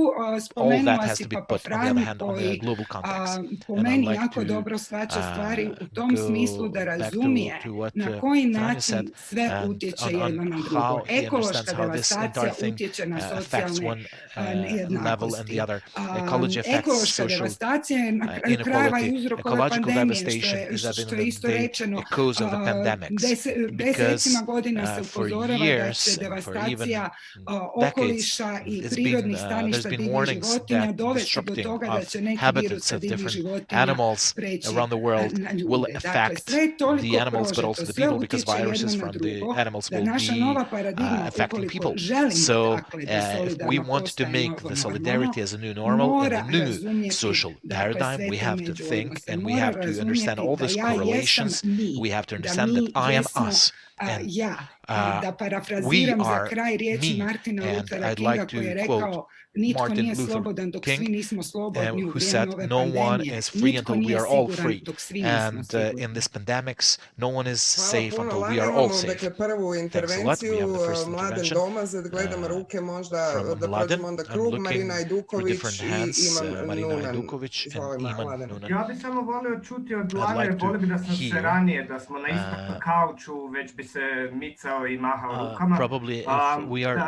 spomenula si Papa Franju koji po meni jako dobro shvaća stvari u tom smislu da razumije na koji način sve utječe jedno na drugo. Ekološka devastacija utječe na socijalne nejednakosti. Ekološka devastacija je na kraju krajeva i uzrok ove pandemije, što je isto rečeno. Desetima godina se upozorava da će devastacija okoliša i prirodnih staništa divljih životinja dovesti do toga da će neki virus divljih životinja preći na ljude. Dakle, sve je toliko prožeto, sve utječe jedno na drugo, da naša nova paradigma, ukoliko želimo dakle da solidarno postanemo normalno, mora razumjeti dakle sve te međuodnose, mora razumjeti da ja jesam mi, da mi jesmo ja. Da parafraziram za kraj riječi Martina Luthera Kinga koji je rekao nitko nije slobodan dok svi nismo slobodni u vrijeme ove pandemije. Nitko nije siguran dok svi nismo sigurni. No one is safe until we are all safe. Dakle, prvu intervenciju Mladen Domazet, gledam ruke možda da prođemo onda krug, Marina Ajduković i Iman Nunan. Ja bih samo volio čuti od Lane, volio bi da smo se ranije, da smo na istom kauču, već bi se micao i mahao rukama. Probably if we are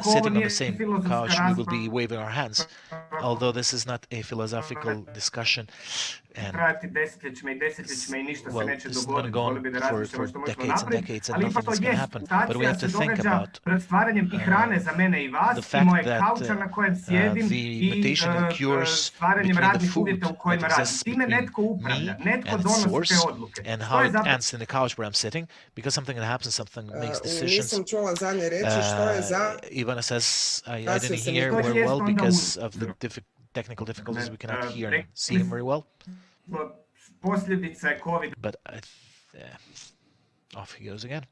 sitting on the same couch, we will be waving our hands. Although this is not a philosophical discussion, and well, this is going to go on for decades and decades, and nothing is going to happen. But we have to think about the fact that the invitation and cures between the food that exists between me and its source, and how it ends in the couch where I'm sitting, because something happens, something makes decisions. Ivana says, I didn't hear very well because of the technical difficulties. We cannot hear and see him very well. But off he goes again.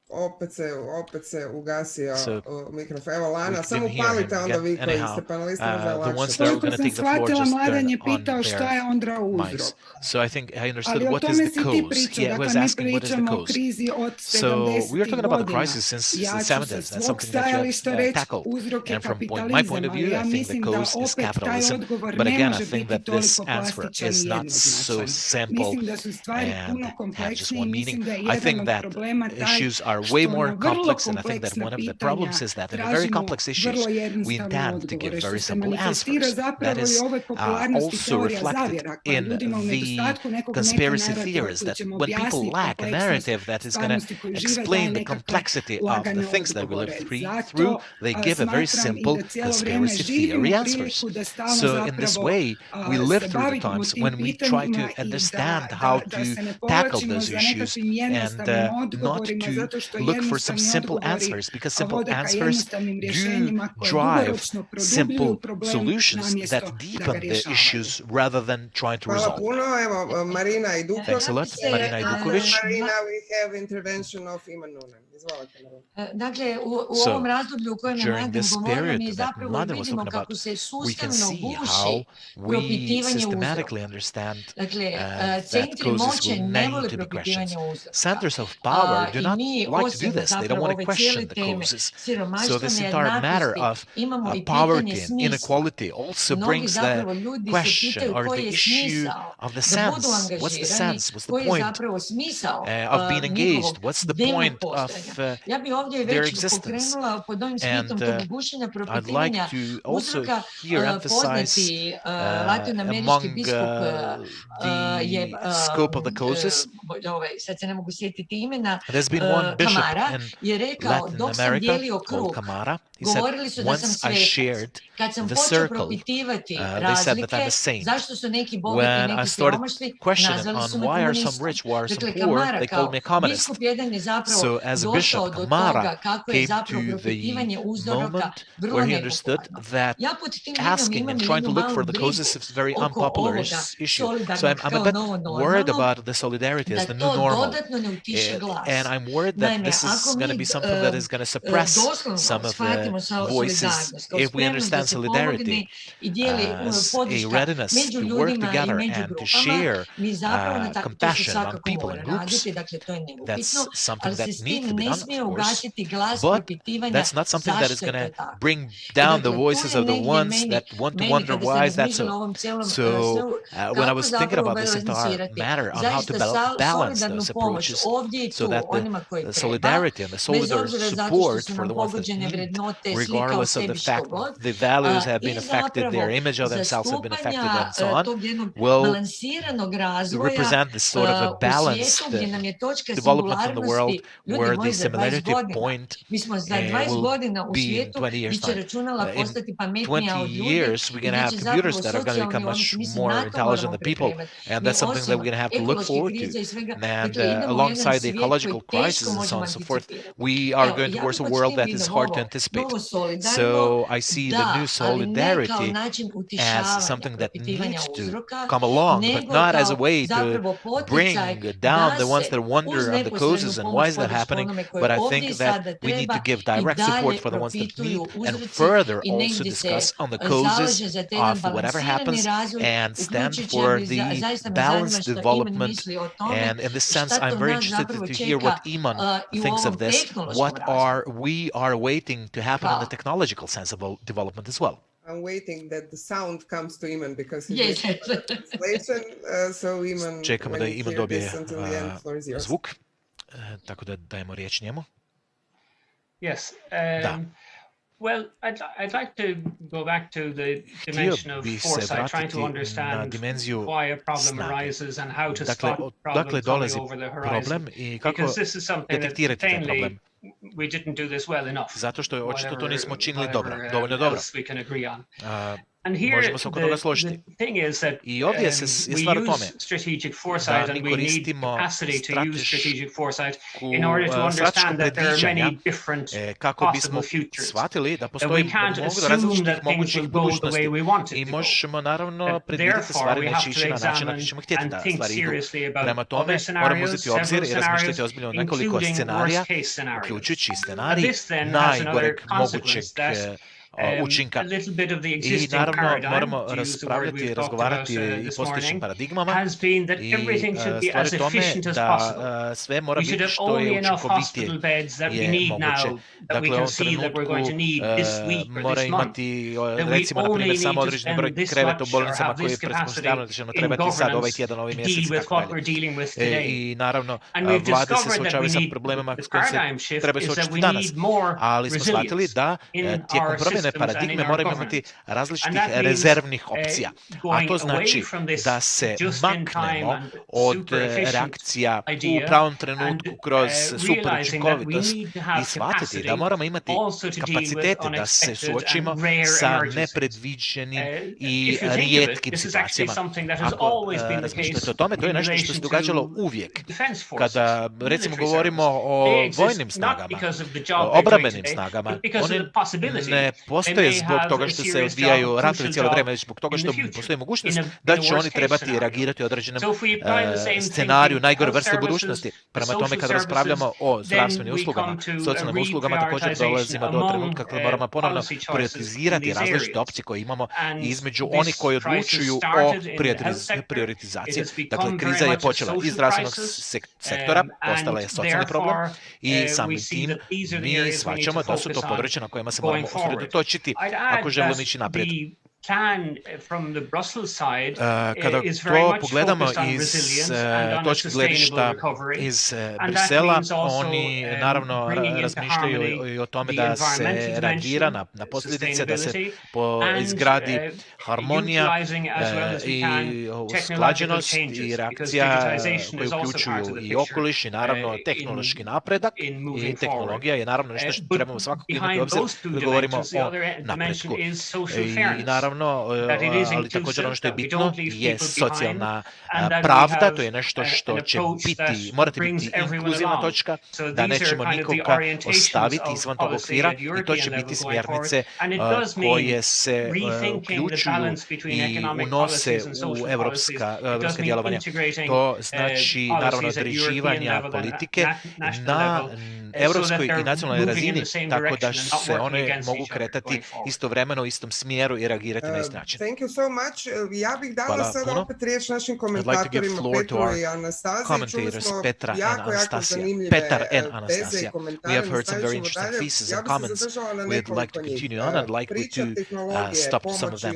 Opet se ugasio mikrofon. Evo Lana, samo palite onda vi koji ste panelisti, možda je lakše. Koliko sam shvatila, Mladen je pitao šta je onda uzrok. So I think I understood what is the cause. Yeah, I was asking what is the cause. So we are talking about the crisis since the 70s. That's something that you have tackled. And from my point of view, I think the cause is capitalism. But again, I think that this answer is not so simple and has just one meaning. I think that issues are way more complex, and I think that one of the problems is that in very complex issues, we intend to give very simple answers. That is also reflected in the conspiracy theories, that when people lack a narrative that is going to explain the complexity of the things that we live through, they give a very simple conspiracy theory answers. So in this way, we live through the times when we try to understand how to tackle those issues and not to look for some simple answers, because simple answers do drive simple solutions that deepen the issues rather than trying to resolve. Thanks a lot, Marina Iduković. Marina, we have intervention of Iman Nunan. Izvolite, Marina. Dakle, u ovom razdoblju u kojem je Mladen govorio, mi zapravo vidimo kako se sustavno guši propitivanje uzroka. Dakle, centri moći ne vole propitivanje uzroka. Centers of power do not like to do this. They don't want to question the causes. So this entire matter of poverty and inequality also brings the question or the issue of the sense. What's the sense? What's the point of being engaged? What's the point of their existence? And I'd like to also here emphasize among the scope of the causes, there's been one bishop in Latin America called Camara. He said, once I shared the circle, they said that I'm a saint. When I started questioning on why are some rich, why are some poor, they called me a communist. So as a bishop, Camara came to the moment where he understood that asking and trying to look for the causes is a very unpopular issue. So I'm a bit worried about the solidarity as the new normal. And I'm worried that this is going to be something that is going to suppress some of the voices. If we understand solidarity as a readiness to work together and to share compassion on people and groups, that's something that needs to be done, of course. But that's not something that is going to bring down the voices of the ones that want to wonder why is that so. So when I was thinking about this entire matter on how to balance those approaches so that the solidarity and the solidar support for the ones that need, regardless of the fact the values have been affected, their image of themselves have been affected, and so on, will represent this sort of a balanced development in the world where the similarity point will be in 20 years' time. In 20 years, we're going to have computers that are going to become much more intelligent than people, and that's something that we're going to have to look forward to. And alongside the ecological crisis and so on and so forth, we are going towards a world that is hard to anticipate. So I see the new solidarity as something that needs to come along, but not as a way to bring down the ones that wonder on the causes and why is that happening, but I think that we need to give direct support for the ones that need, and further also discuss on the causes of whatever happens and stand for the balanced development. And in this sense, I'm very interested to hear what Iman thinks of this. What we are waiting to happen in the technological sense of development as well. I'm waiting that the sound comes to Iman because he's translation. So Iman, čekamo da Iman dobije zvuk, tako da dajemo riječ njemu. Yes. Well, I'd like to go back to the dimension of foresight, trying to understand why a problem arises and how to stop a problem coming over the horizon. Because this is something that plainly we didn't do this well enough. Zato što očito to nismo činili dovoljno dobro. We can agree on. Možemo se oko toga složiti. I ovdje je stvar u tome da mi koristimo strateško predviđanja kako bismo shvatili da postoji mnogo različitih mogućih budućnosti i možemo naravno predvidjeti stvari neće ići na način na koji ćemo htjeti da stvari idu. Prema tome moramo uzeti u obzir i razmišljati ozbiljno nekoliko scenarija, uključujući scenarij najgoreg mogućeg učinka. I naravno moramo raspravljati i razgovarati i postojećim paradigmama i stvari tome da sve mora biti što je učinkovitije je moguće. Dakle, u ovom trenutku mora imati, recimo, na primjer, samo određeni broj kreveta u bolnicama koji je pretpostavljeno da ćemo trebati sad, ovaj tjedan, ovaj mjesec i tako dalje. I naravno, vlade se suočavaju sa problemima s kojim se trebaju suočiti danas, ali smo shvatili da tijekom promjena jedinstvene paradigme moramo imati različitih rezervnih opcija. A to znači da se maknemo od reakcija u pravom trenutku kroz super učinkovitost i shvatiti da moramo imati kapacitete da se suočimo sa nepredviđenim i rijetkim situacijama. Ako razmišljate o tome, to je nešto što se događalo uvijek. Kada, recimo, govorimo o vojnim snagama, o obrambenim snagama, one ne postoje zbog toga što se odvijaju ratovi cijelo vrijeme, već zbog toga što postoji mogućnost da će oni trebati reagirati u određenom scenariju najgore vrste budućnosti. Prema tome, kada raspravljamo o zdravstvenim uslugama, socijalnim uslugama, također dolazimo do trenutka kada moramo ponovno prioritizirati različite opcije koje imamo između onih koji odlučuju o prioritizaciji. Dakle, kriza je počela iz zdravstvenog sektora, postala je socijalni problem i samim tim mi shvaćamo da su to područja na kojima se moramo usredotočiti ako želimo ići naprijed. Kada to pogledamo iz točke gledišta iz Brisela, oni naravno razmišljaju i o tome da se reagira na posljedice, da se izgradi harmonija i usklađenost i reakcija koje uključuju i okoliš i naravno tehnološki napredak. I tehnologija je naravno nešto što trebamo svakako imati u obzir da govorimo o napretku. I naravno, ali također ono što je bitno je socijalna pravda, to je nešto što će morati biti inkluzivna točka, da nećemo nikoga ostaviti izvan tog okvira i to će biti smjernice koje se uključuju i unose u evropska djelovanja. To znači naravno određivanja politike na evropskoj i nacionalnoj razini, tako da se one mogu kretati istovremeno u istom smjeru i reagirati na isti način. Thank you so much. Ja bih dala sada opet riječ našim komentatorima Petru i Anastasiji. Čuli smo jako zanimljive teze i komentare. We have heard some very interesting theses and comments. We'd like to continue on and like to stop some of them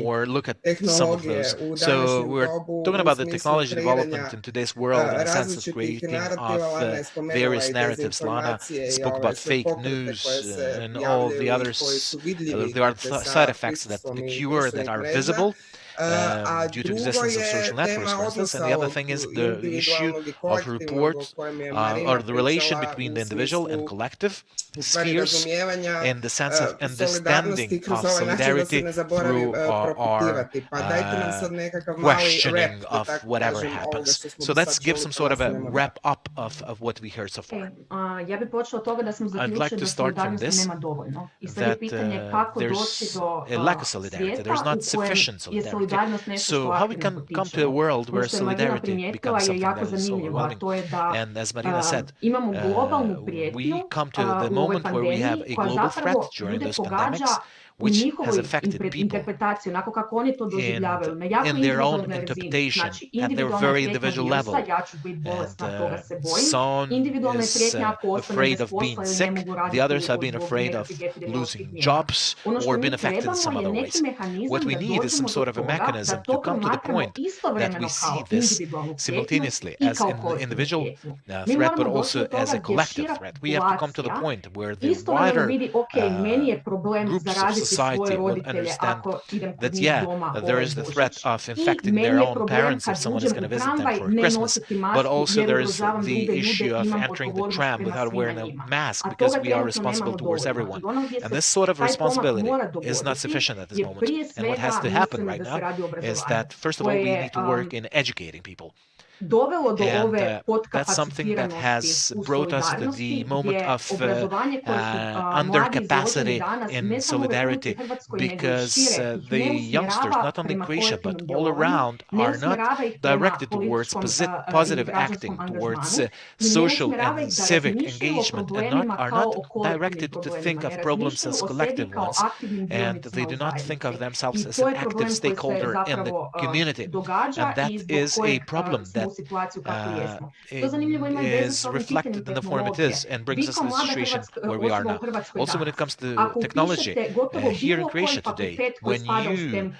or look at some of those. So we're talking about the technology development in today's world in the sense of creating of various narratives. Lana spoke about fake news and all the others. There are side effects that the cure that are visible due to existence of social networks, for instance, and the other thing is the issue of report or the relation between the individual and collective spheres in the sense of understanding of solidarity through our questioning of whatever happens. So let's give some sort of a wrap up of what we heard so far. I'd like to start from this, that there's a lack of solidarity. There's not sufficient solidarity. So how we can come to a world where solidarity becomes something that is overwhelming? And as Marina said, we come to the moment where we have a global threat during those pandemics, which has affected people in their own interpretation at their very individual level. And some is afraid of being sick, the others have been afraid of losing jobs or been affected in some other ways. What we need is some sort of a mechanism to come to the point that we see this simultaneously as an individual threat, but also as a collective threat. We have to come to the point where the wider groups of society will understand that, there is the threat of infecting their own parents if someone is going to visit them for Christmas, but also there is the issue of entering the tram without wearing a mask because we are responsible towards everyone. And this sort of responsibility is not sufficient at this moment. And what has to happen right now is that, first of all, we need to work in educating people. And that's something that has brought us to the moment of undercapacity in solidarity, because the youngsters, not only in Croatia but all around, are not directed towards positive acting, towards social and civic engagement, and are not directed to think of problems as collective ones, and they do not think of themselves as an active stakeholder in the community. And that is a problem that is reflected in the form it is and brings us in the situation where we are now. Also, when it comes to technology, here in Croatia today, when you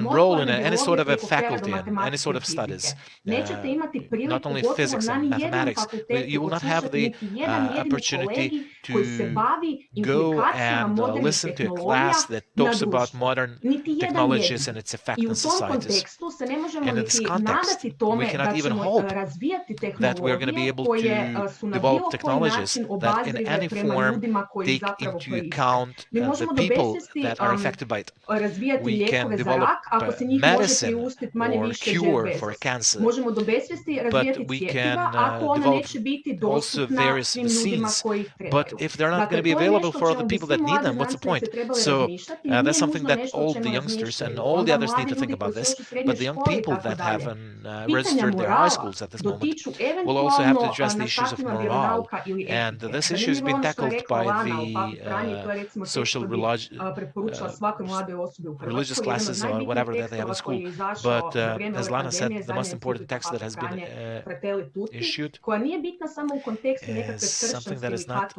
enroll in any sort of a faculty and any sort of studies, not only physics and mathematics, you will not have the opportunity to go and listen to a class that talks about modern technologies and its effect in societies. And in this context, we cannot even hope that we are going to be able to develop technologies that in any form take into account the people that are affected by it. We can develop medicine or cure for cancer, but we can develop also various vaccines. But if they're not going to be available for the people that need them, what's the point? So that's something that all the youngsters and all the others need to think about this. But the young people that haven't registered their high schools at this moment will also have to address the issues of morale. And this issue has been tackled by the social religious classes or whatever that they have in school. But as Lana said, the most important text that has been issued is something that is not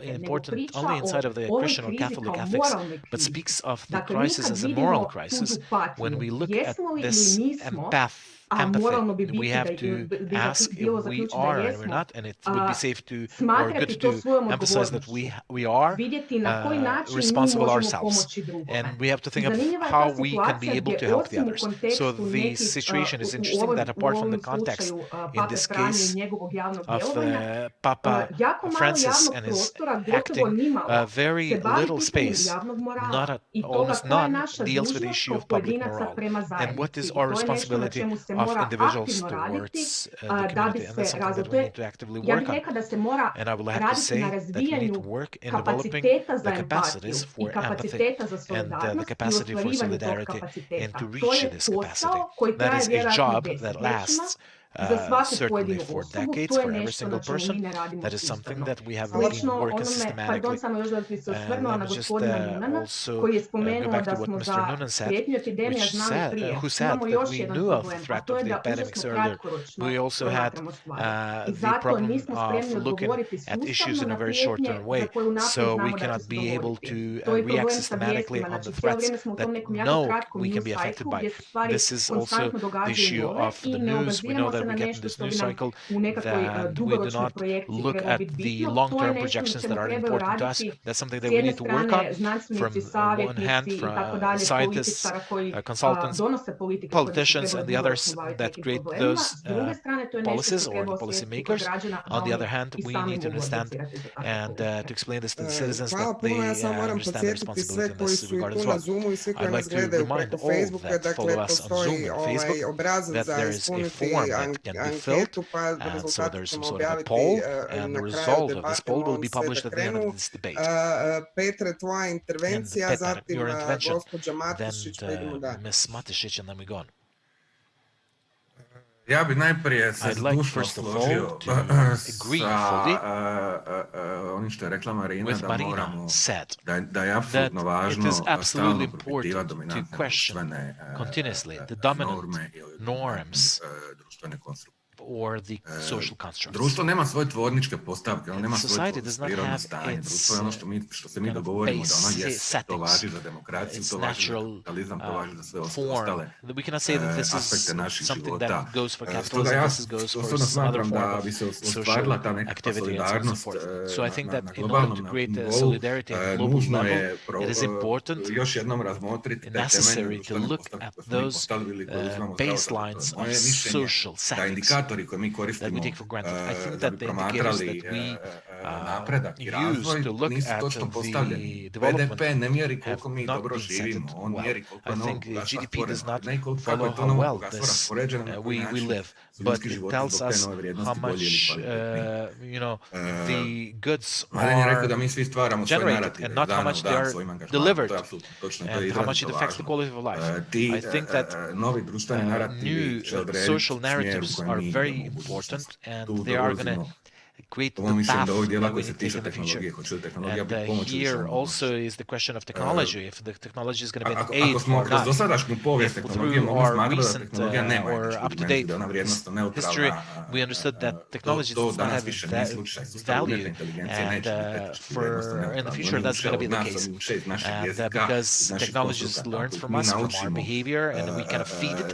important only inside of the Christian or Catholic ethics, but speaks of the crisis as a moral crisis. When we look at this empathy, we have to ask if we are and we're not, and it would be safe to or good to emphasize that we are responsible ourselves, and we have to think of how we can be able to help the others. So the situation is interesting that apart from the context, in this case of Papa Francis and his acting, very little space, almost none, deals with the issue of public morale and what is our responsibility of individuals towards the community, and that's something that we need to actively work on. And I will have to say that we need to work in developing the capacities for empathy and the capacity for solidarity and to reach this capacity. That is a job that lasts certainly for decades, for every single person. That is something that we have been working systematically. Let me just also go back to what Mr. Noonan said, who said that we knew of the threat of the epidemics earlier. We also had the problem of looking at issues in a very short-term way, so we cannot be able to react systematically on the threats that know we can be affected by. This is also the issue of the news. We know that we get in this news cycle that we do not look at the long-term projections that are important to us. That's something that we need to work on from one hand, from scientists, consultants, politicians, and the others that create those policies or the policymakers. On the other hand, we need to understand and to explain this to the citizens that they understand their responsibility in this regard as well. I'd like to remind all that follow us on Zoom and Facebook that there is a form that can be filled, and so there's some sort of a poll, and the result of this poll will be published at the end of this debate. And Petra, your intervention, then Ms. Matešić, and then we go on. Ja bi najprije se zdušno složio sa onim što je rekla Marina, da moramo, da je apsolutno važno stalno propitivati dominantne društvene norme ili društvene konstrukcije. Or the social constructs. Društvo nema svoje tvorničke postavke, ono nema svoje prirodno stanje. Društvo je ono što se mi dogovorimo da ono jest, to važi za demokraciju, to važi za kapitalizam, to važi za sve ostale aspekte naših života. Stoga ja osobno smatram da bi se ostvarila ta nekakva solidarnost na globalnom nivou, nužno je još jednom razmotriti te temeljne društvene postavke koje smo mi postavili koje uzmamo za osnovu. Moje mišljenje da indikatori koje mi koristimo da bi promatrali napredak i razvoj nisu točno postavljeni. BDP ne mjeri koliko mi dobro živimo, on mjeri koliko je novog bogatstva stvoreno, ne kako je to novog bogatstva raspoređeno na koji način su ljudski životi zbog te nove vrijednosti bolji ili kvalitetniji. Marin je rekao da mi svi stvaramo svoj narativ, dan u dan svojim angažmanom, to je apsolutno točno, to je izrazito važno. Ti novi društveni narativi će odrediti smjer u kojem mi important, and they are going to create the path that we need to take in the future. And here also is the question of technology, if the technology is going to be an aid or not. If through our recent or up-to-date history, we understood that technology does not have value, and in the future that's going to be the case. And because technology learns from us, from our behavior, and we kind of feed it.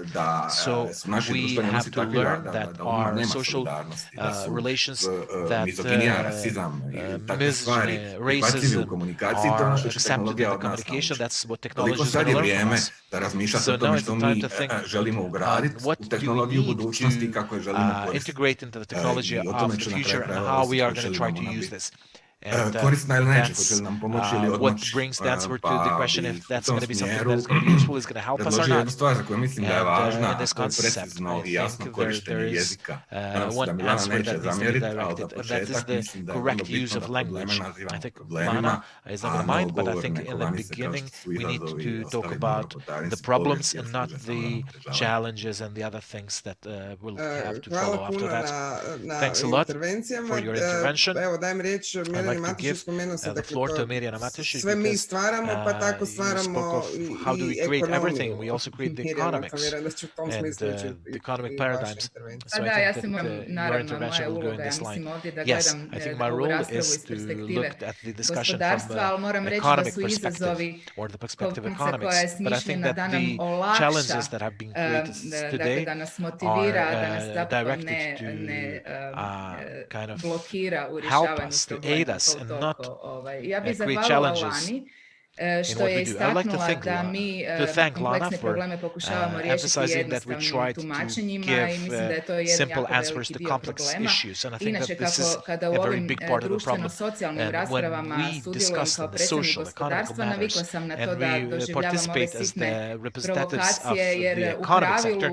So we have to learn that our social relations, that misogyny, racism are accepted in the communication. That's what technology is going to learn from us. So now it's the time to think what do we need to integrate into the technology of the future and how we are going to try to use this. And that's what brings the answer to the question if that's going to be something that is going to be useful, is going to help us or not. And in this concept, I think there is one answer that needs to be directed, and that is the correct use of language. I think Lana is not going to mind, but I think in the beginning we need to talk about the problems and not the challenges and the other things that will have to follow after that. Thanks a lot for your intervention. I'd like to give the floor to Mirjana Matišić, because you spoke of how do we create everything. We also create the economics and the economic paradigms. So I think that your intervention will go in this line. Yes, I think my role is to look at the discussion from the economic perspective, or the perspective of economics. But I think that the challenges that have been created today are directed to kind of help us, to aid us, and not create challenges in what we do. I'd like to thank Lana for emphasizing that we try to give simple answers to complex issues, and I think that this is a very big part of the problem. And when we discuss the social, economic matters, and we participate as the representatives of the economic sector,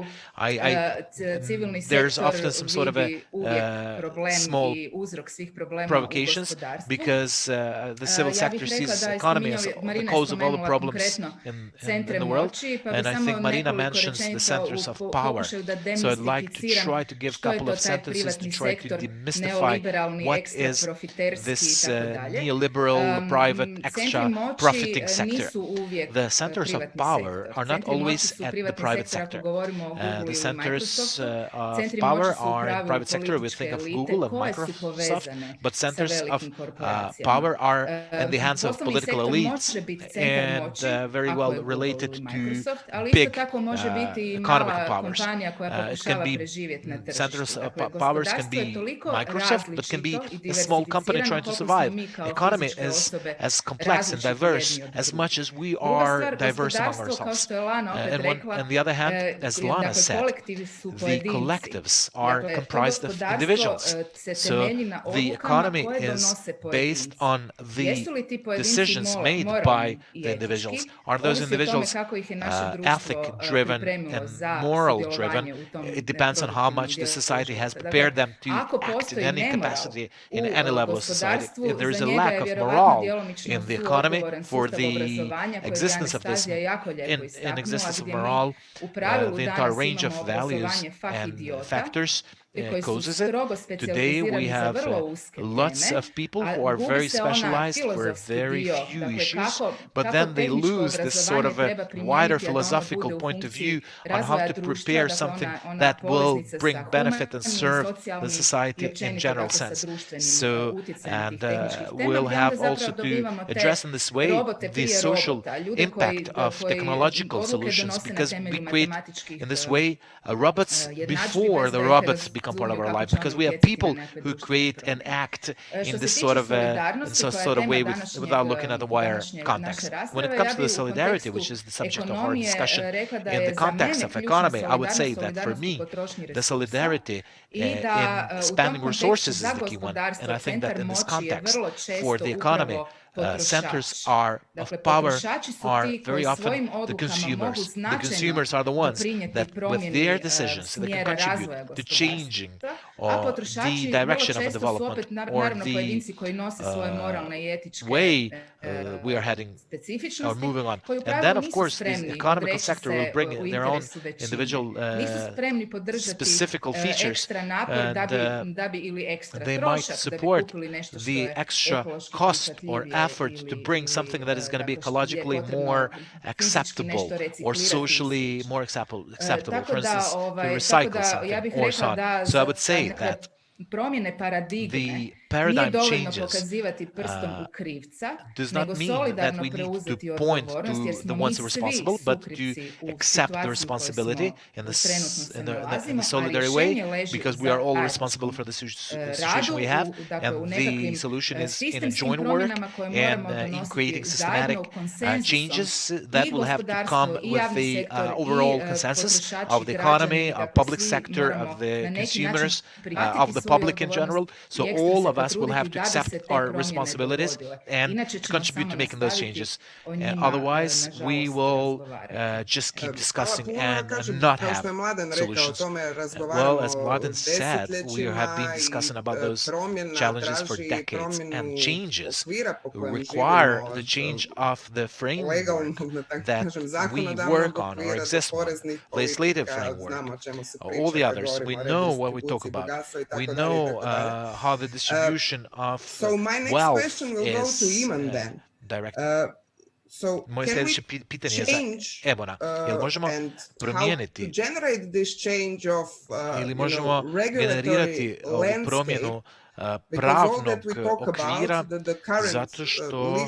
there's often some sort of a small provocations, because the civil sector sees economy as the cause of all the problems in the world. And I think Marina mentions the centers of power. So I'd like to try to give a couple of sentences to try to demystify what is this neoliberal, private, extra profiting sector. The centers of power are not always at the private sector. The centers of power are in the private sector. We think of Google and Microsoft, but centers of power are in the hands of political elites, and very well related to big economic powers. It can be centers of powers can be Microsoft, but can be a small company trying to survive. Economy is as complex and diverse as much as we are diverse among ourselves. And on the other hand, as Lana said, the collectives are comprised of individuals. So the economy is based on the decisions made by the individuals. Are those individuals ethic-driven and moral-driven? It depends on how much the society has prepared them to act in any capacity, in any level of society. If there is a lack of morale in the economy for the existence of this, in existence of morale, the entire range of values and factors causes it. Today we have lots of people who are very specialized for very few issues, but then they lose this sort of a wider philosophical point of view on how to prepare something that will bring benefit and serve the society in general sense. So, and we'll have also to address in this way the social impact of technological solutions, because we create in this way robots before the robots become part of our lives, because we have people who create and act in this sort of way without looking at the wider context. When it comes to the solidarity, which is the subject of our discussion, in the context of economy, I would say that for me, the solidarity in spending resources is the key one. And I think that in this context, for the economy, centers are of power are very often the consumers. The consumers are the ones that with their decisions they can contribute to changing or the direction of a development or the way we are heading or moving on. And then, of course, the economical sector will bring their own individual specific features, and they might support the extra cost or effort to bring something that is going to be ecologically more acceptable or socially more acceptable. For instance, to recycle something or so on. So I would say that the paradigm changes does not mean that we need to point to the ones responsible, but to accept the responsibility in the solidary way, because we are all responsible for the situation we have, and the solution is in a joint work and in creating systematic changes that will have to come with the overall consensus of the economy, of public sector, of the consumers, of the public in general. So all of us will have to accept our responsibilities and to contribute to making those changes. Otherwise, we will just keep discussing and not have solutions. Well, as Mladen said, we have been discussing about those challenges for decades, and changes require the change of the framework that we work on or exist on, legislative framework, all the others. We know what we talk about. We know how the distribution of wealth is directed. Moje sljedeće pitanje je za Ebona. Jel možemo promijeniti ili možemo generirati ovu promjenu pravnog okvira, zato što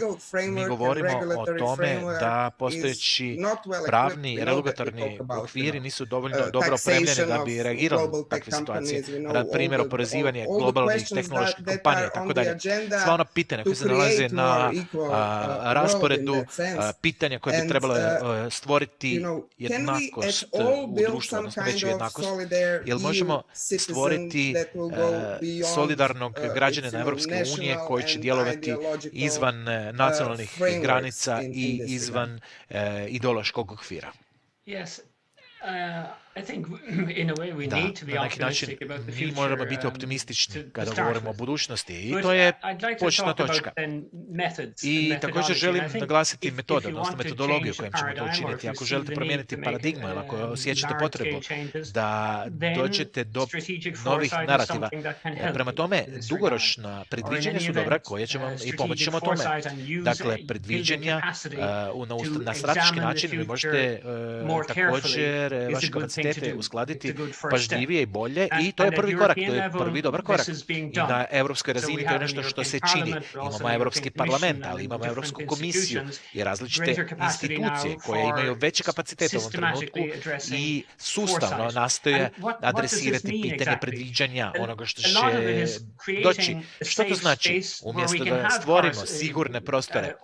mi govorimo o tome da postojeći pravni i regulatorni okviri nisu dovoljno dobro opremljeni da bi reagirali na takve situacije. Na primjer, oporezivanje globalnih tehnoloških kompanija, tako dalje. Sva ona pitanja koje se nalaze na rasporedu, pitanja koje bi trebalo stvoriti jednakost u društvu, odnosno veću jednakost. Jel možemo stvoriti solidarnost građanina Evropske unije koji će djelovati izvan nacionalnih granica i izvan ideološkog okvira? Da, na neki način mi moramo biti optimistični kada govorimo o budućnosti i to je početna točka. I također želim naglasiti metode, odnosno metodologiju kojom ćemo to učiniti. Ako želite promijeniti paradigmu ili ako osjećate potrebu da dođete do novih narativa, prema tome dugoročna predviđanja su dobra koja će vam i pomoći ćemo tome. Dakle, predviđanja na strateški način vi možete također vaše kapacitete uskladiti pažljivije i bolje i to je prvi korak, to je prvi dobar korak. I na evropskoj razini to je nešto što se čini. Imamo Evropski parlament, ali imamo Evropsku komisiju i različite institucije koje imaju veće kapacitete u ovom trenutku i sustavno nastoje adresirati pitanje predviđanja onoga što će doći. Što to znači? Umjesto da stvorimo sigurne prostore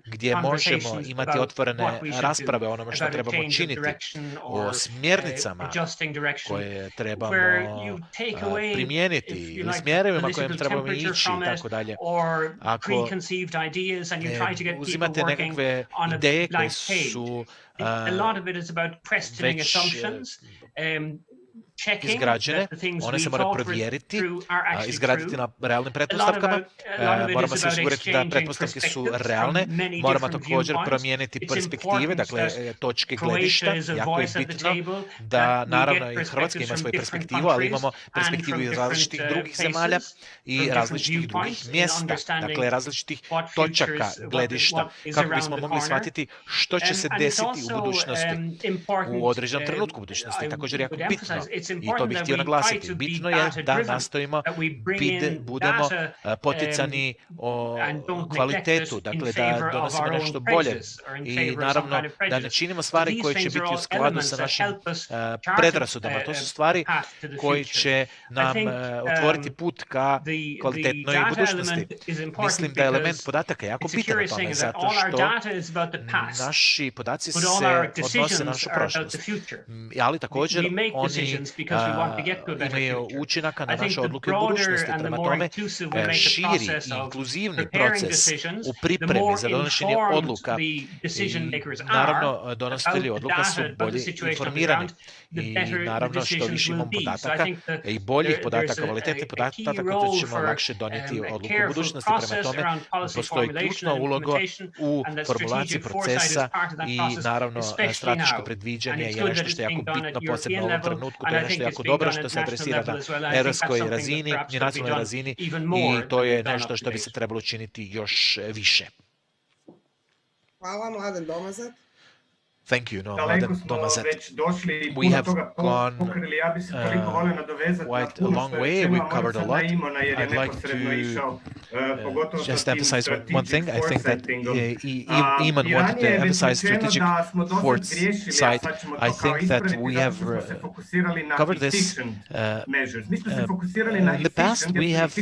gdje možemo imati otvorene rasprave o onome što trebamo činiti, o smjernicama koje trebamo primijeniti ili smjerovima kojim trebamo ići i tako dalje. Ako uzimate nekakve ideje koje su već izgrađene, one se moraju provjeriti, izgraditi na realnim pretpostavkama, moramo se osigurati da pretpostavke su realne, moramo također promijeniti perspektive, dakle točke gledišta, jako je bitno da naravno i Hrvatska ima svoju perspektivu, ali imamo perspektivu iz različitih drugih zemalja i različitih drugih mjesta, dakle različitih točaka gledišta, kako bismo mogli shvatiti što će se desiti u budućnosti, u određenom trenutku budućnosti, također jako bitno. I to bih htio naglasiti. Bitno je da nastojimo budemo poticani o kvalitetu, dakle da donosimo nešto bolje i naravno da ne činimo stvari koje će biti u skladu sa našim predrasudama. To su stvari koje će nam otvoriti put ka kvalitetnoj budućnosti. Mislim da je element podataka jako bitan u tome, zato što naši podaci se odnose na našu prošlost, ali također oni imaju učinaka na naše odluke u budućnosti. Prema tome, širi inkluzivni proces u pripremi za donošenje odluka i naravno donositelji odluka su bolje informirani. I naravno što više imamo podataka i boljih podataka, kvalitetnih podataka, to ćemo lakše donijeti odluku u budućnosti. Prema tome, postoji ključna uloga u formulaciji procesa i naravno strateško predviđanje je nešto što je jako bitno, posebno u ovom trenutku. To je nešto jako dobro što se adresira na europskoj razini i nacionalnoj razini i to je nešto što bi se trebalo činiti još više. Hvala, Mladen Domazet. Thank you, Mladen Domazet. We have gone quite a long way. We've covered a lot. I'd like to just emphasize one thing. I think that Iman wanted to emphasize strategic foresight. I think that we have covered this. In the past, we have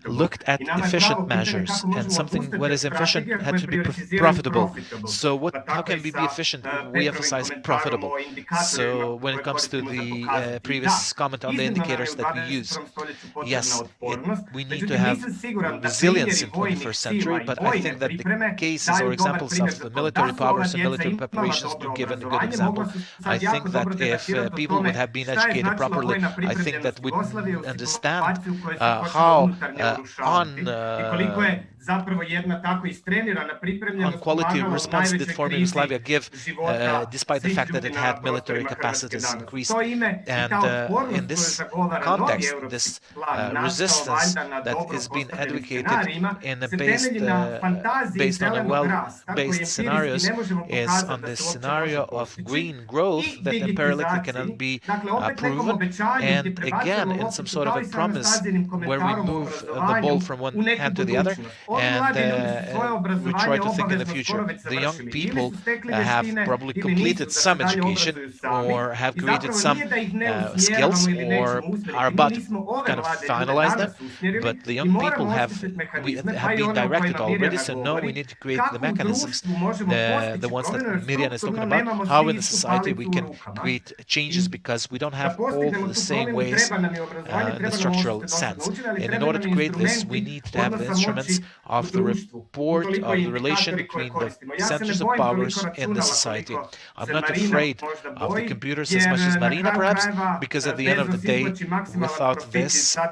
looked at efficient measures, and something what is efficient had to be profitable. So how can we be efficient? We emphasize profitable. So when it comes to the previous comment on the indicators that we use, yes, we need to have resilience in 21st century, but I think that the cases or examples of the military powers and military preparations do give a good example. I think that if people would have been educated properly, I think that we understand how quality response did former Yugoslavia give, despite the fact that it had military capacities increased. And in this context, this resistance that is being advocated in a based on a well-based scenarios is on the scenario of green growth that empirically cannot be proven, and again in some sort of a promise where we move the ball from one hand to the other, and we try to think in the future. The young people have probably completed some education or have created some skills or are about to kind of finalize them, but the young people have been directed already, so no, we need to create the mechanisms, the ones that Miriam is talking about, how in the society we can create changes, because we don't have all the same ways in the structural sense. And in order to create this, we need to have the instruments of the report of the relation between the centers of powers in the society. I'm not afraid of the computers as much as Marina, perhaps, because at the end of the day, without this, I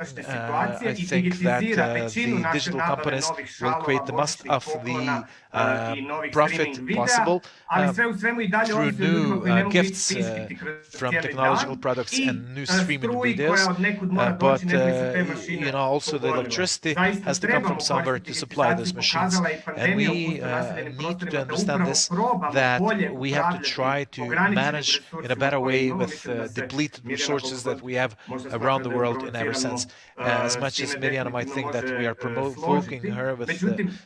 think that the digital companies will create the most of the profit possible through new gifts from technological products and new streaming videos. But also the electricity has to come from somewhere to supply those machines. And we need to understand this, that we have to try to manage in a better way with depleted resources that we have around the world in every sense. As much as Miriam might think that we are provoking her with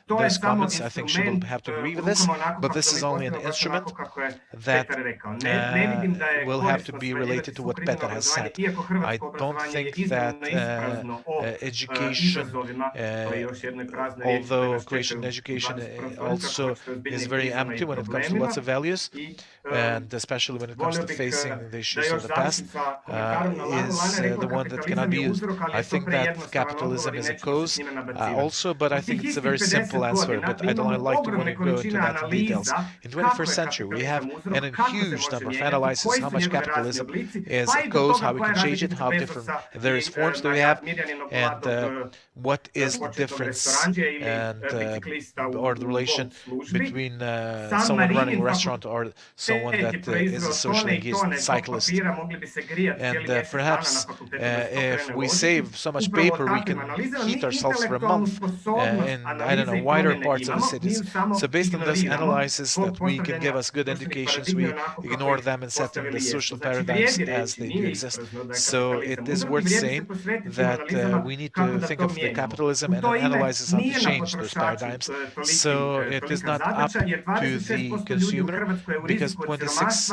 those comments, I think she will have to agree with this, but this is only an instrument that will have to be related to what Petar has said. I don't think that education, although Croatian education also is very empty when it comes to lots of values, and especially when it comes to facing the issues of the past, is the one that cannot be used. I think that capitalism is a cause also, but I think it's a very simple answer, but I don't like to want to go into that in details. In 21st century, we have a huge number of analyses how much capitalism is a cause, how we can change it, how different various forms do we have, and what is the difference and or the relation between someone running a restaurant or someone that is a socially engaged cyclist. And perhaps if we save so much paper, we can heat ourselves for a month in, I don't know, wider parts of the cities. So based on those analyses that we can give us good indications, we ignore them and set them the social paradigms as they do exist. So it is worth saying that we need to think of the capitalism and analysis on the change those paradigms. So it is not up to the consumer, because 26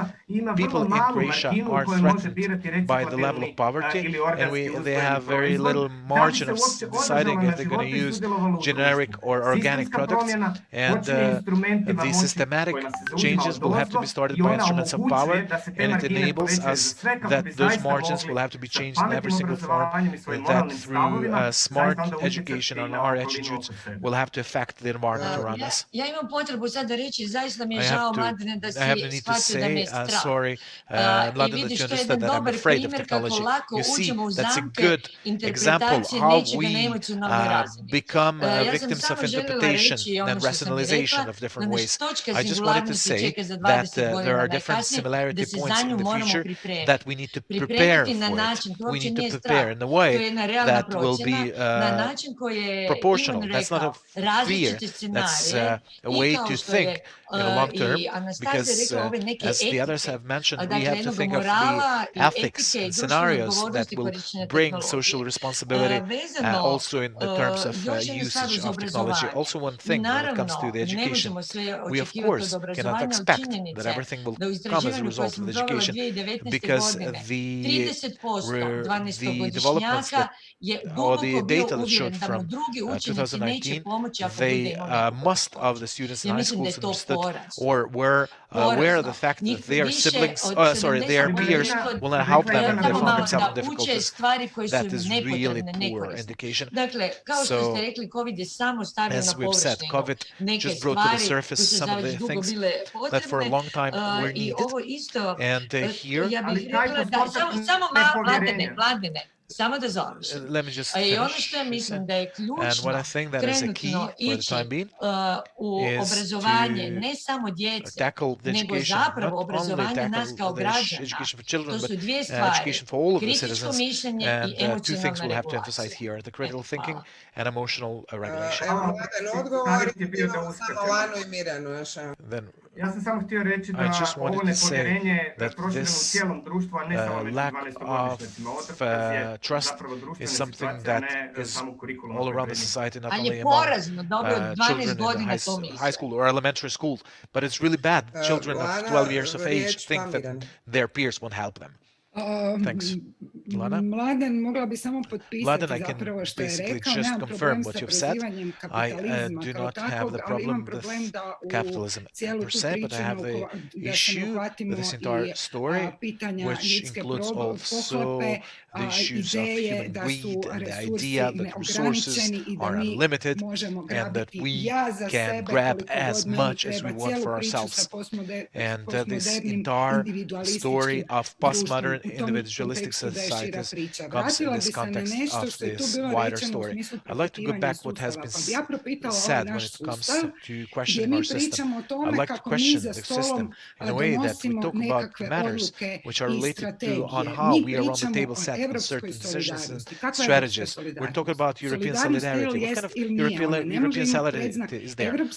people in Croatia are threatened by the level of poverty, and they have very little margin of deciding if they're going to use generic or organic products, and the systematic changes will have to be started by instruments of power, and it enables us that those margins will have to be changed in every single form, and that through smart education on our attitudes will have to affect the environment around us. Ja imam potrebu sad da reći, zaista mi je žao, Mladene, da si shvatio da me je strah. I vidiš, to je jedan dobar primjer kako lako uđemo u zamke interpretacije nečega na emocionalnoj razini. Ja sam samo željela reći ono što sam mi rekla, da nas točka singularnosti čeka za 20 godina najkasnije, da se za nju moramo pripremiti. Pripremiti na način, to uopće nije strah, to je jedna realna procjena, na način koji je Ivan rekao, različite scenarije, i kao što je in the long term, because as the others have mentioned, we have to think of the ethics and scenarios that will bring social responsibility also in the terms of usage of technology. Also one thing when it comes to the education, we of course cannot expect that everything will come as a result of education, because the developments that, or the data that showed from 2019, most of the students in high schools understood or were aware of the fact that their siblings, their peers will not help them if they find themselves in difficulties. That is really poor indication. So, as we've said, COVID just brought to the surface some of the things that for a long time were needed. And here, Samo da završim. I ono što ja mislim da je ključno trenutno ići u obrazovanje ne samo djece, nego zapravo obrazovanje nas kao građana. To su dvije stvari, kritičko mišljenje i emocionalna regulacija. And emotional regulation. Evo, Mladen, odgovor imamo samo Lanu i Mirjanu još. Ja sam samo htio reći da ovo nepovjerenje prošireno u cijelom društvu, a ne samo među 12-godišnjacima. Trust is something that is all around the society, not only among children in high school or elementary school, but it's really bad. Children of 12 years of age think that their peers won't help them. Thanks. Lana? Mladen, mogla bi samo potpisati zapravo što je rekao. Nemam problem sa prozivanjem kapitalizma kao takvog, ali imam problem da u cijelu tu priču da se uhvatimo i pitanja ljudske pohlepe, ideje da su resursi neograničeni i da mi možemo grabiti ja za sebe koliko god meni treba. Cijelu priču sa postmodernim individualističkim individualistic societies comes in this context of this wider story. I'd like to go back what has been said when it comes to questioning our system. I'd like to question the system in a way that we talk about matters which are related to on how we around the table set certain decisions and strategies. We're talking about European solidarity. What kind of European solidarity is there?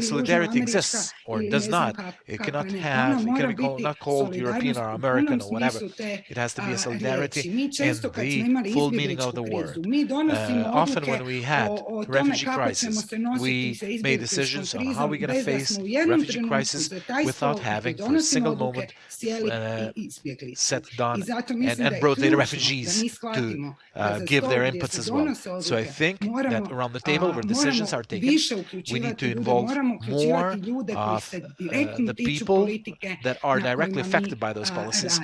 Solidarity exists or does not. It cannot be not called European or American or whatever. It has to be a solidarity in the full meaning of the word. Often when we had refugee crisis, we made decisions on how we're going to face refugee crisis without having for a single moment sat down and brought the refugees to give their inputs as well. So I think that around the table where decisions are taken, we need to involve more of the people that are directly affected by those policies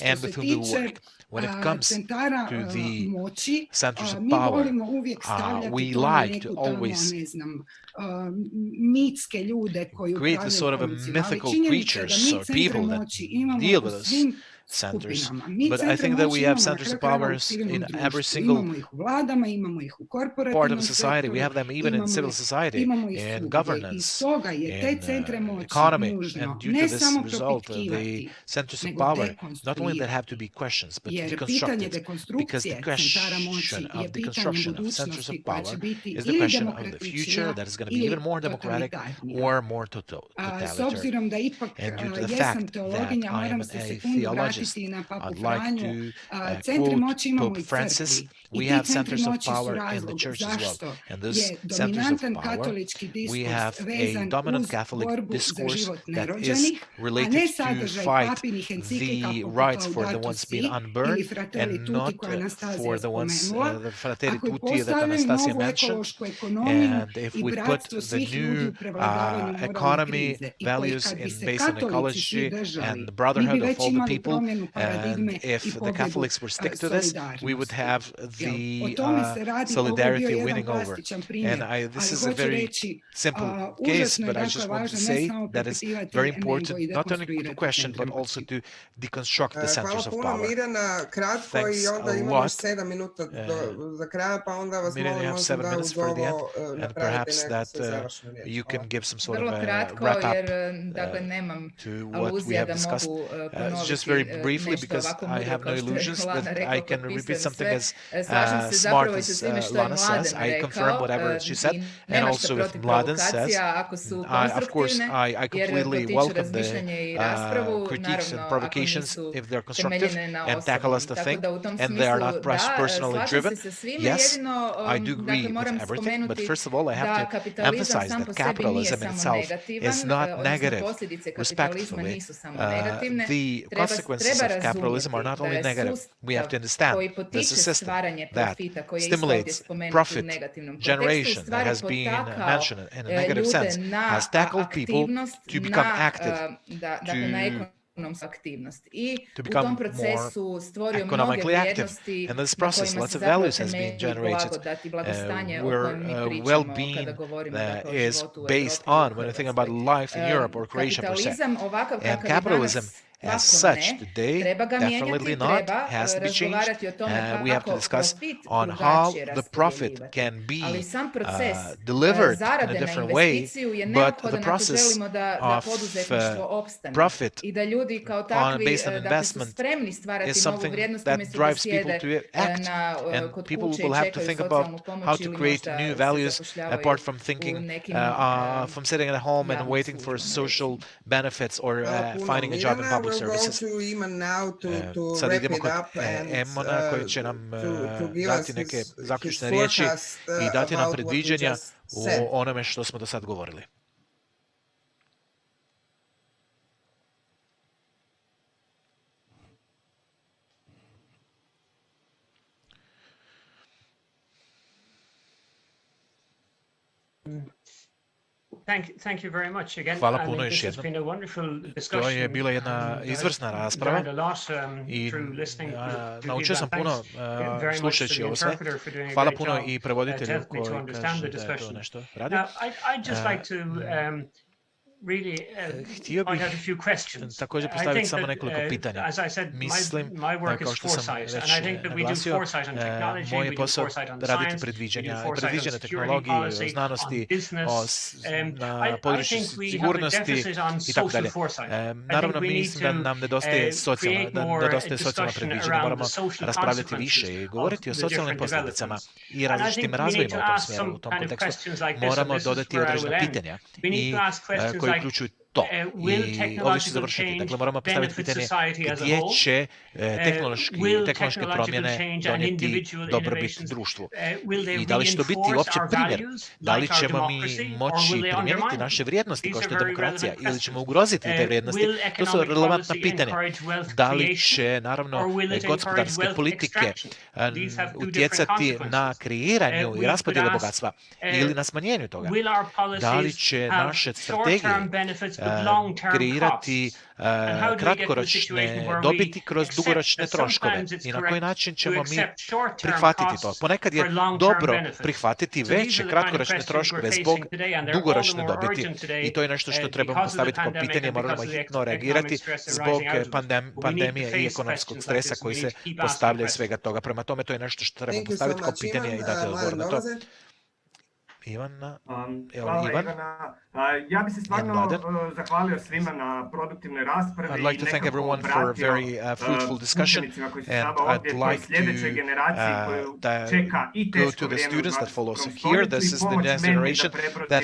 and with whom we work. When it comes to the centers of power, we like to always create this sort of a mythical creatures or people that deal with us. Centers, but I think that we have centers of power in every single part of society. We have them even in civil society, in governance, in economy, and due to this result, the centers of power not only that have to be questions, but deconstructed, because the question of the construction of centers of power is the question of the future that is going to be even more democratic or more totalitarian. And due to the fact that I am a theologian, vratiti na Papu Franju. Centre moći imamo i crkvi. I ti centri moći su razlog zašto je dominantan katolički diskurs vezan uz borbu za život nerođenih, a ne sadržaj papinih enciklika poput Laudato Si ili Fratelli Tutti koja Anastasija spomenula. Ako i postavimo novu ekološku ekonomiju i bratstvo svih ljudi u prevladavanju moralne krize i koji kad bi se katolici svi držali, mi bi već imali promjenu paradigme i pobjedu solidarnosti. O tome se radi, ovo je bio jedan plastičan primjer, ali hoću reći, užasno je dakle važno ne samo propitivati, nego i dekonstruirati. Hvala puno Mirjana, kratko i onda imamo 7 minuta za kraja, pa onda vas molim možda da uz ovo napravite nekako završnu riječ. Vrlo kratko, jer dakle nemam aluzija da mogu ponoviti nešto ovako mudro kao što je Lana rekao, potpisati sve. Slažem se zapravo i sa svime što je Mladen rekao i nema što protiv provokacija ako su konstruktivne, jer potiču razmišljanje i raspravu, naravno ako nisu temeljene na osnovu. Tako da u tom smislu da, slažem se sa svime, jedino dakle, moram spomenuti da kapitalizam sam po sebi nije samo negativan, odnosno posljedice kapitalizma nisu samo negativne, treba razumjeti da je sustav koji potiče stvaranje profita, koji je isto ovdje spomenut u negativnom kontekstu, stvari potakao ljude na aktivnost, na ekonomsku aktivnost i u tom procesu stvorio mnoge vrijednosti na kojima se zapravo temelji blagodat i blagostanje o kojem mi pričamo kada govorimo o životu u Europskoj. Kapitalizam ovakav kakav je danas as such today definitely not has to be changed. We have to discuss on how the profit can be delivered in a different way, but the process of profit based on investment is something that drives people to act, and people will have to think about how to create new values apart from thinking from sitting at home and waiting for social benefits or finding a job in public services. Sad idemo kod Emona koji će nam dati neke zaključne riječi i dati nam predviđenja o onome što smo do sad govorili. Hvala puno još jednom. To je bila jedna izvrsna rasprava i naučio sam puno slušajući ovo sve. Hvala puno i prevoditelju koji kaže da je to nešto radi. Htio bih također postaviti samo nekoliko pitanja. Mislim, kao što sam već naglasio, moj je posao raditi predviđanja tehnologije, o znanosti, na području sigurnosti i tako dalje. Naravno, mislim da nam nedostaje socijalna predviđanja, moramo raspravljati više i govoriti o socijalnim posljedicama i različitim razvojima u tom smjeru, u tom kontekstu. Moramo dodati određena pitanja i koji uključuju to. I ovdje ću završiti. Dakle, moramo postaviti pitanje gdje će tehnološke promjene donijeti dobrobit društvu. I da li će to biti uopće primjer? Da li ćemo mi moći primijeniti naše vrijednosti kao što je demokracija ili ćemo ugroziti te vrijednosti? To su relevantna pitanja. Da li će, naravno, gospodarske politike utjecati na kreiranju i raspodjelu bogatstva ili na smanjenju toga? Da li će naše strategije kreirati kratkoročne dobiti kroz dugoročne troškove i na koji način ćemo mi prihvatiti to. Ponekad je dobro prihvatiti veće kratkoročne troškove zbog dugoročne dobiti i to je nešto što trebamo postaviti kao pitanje, moramo hitno reagirati zbog pandemije i ekonomskog stresa koji se postavlja iz svega toga. Prema tome to je nešto što trebamo postaviti kao pitanje i dati odgovor na to. Ivana, hvala Ivan. Ivana. Ja bih se stvarno zahvalio svima na produktivnoj raspravi. I'd like to thank everyone for a very fruitful discussion, and I'd like to go to the students that follow us here. This is the next generation that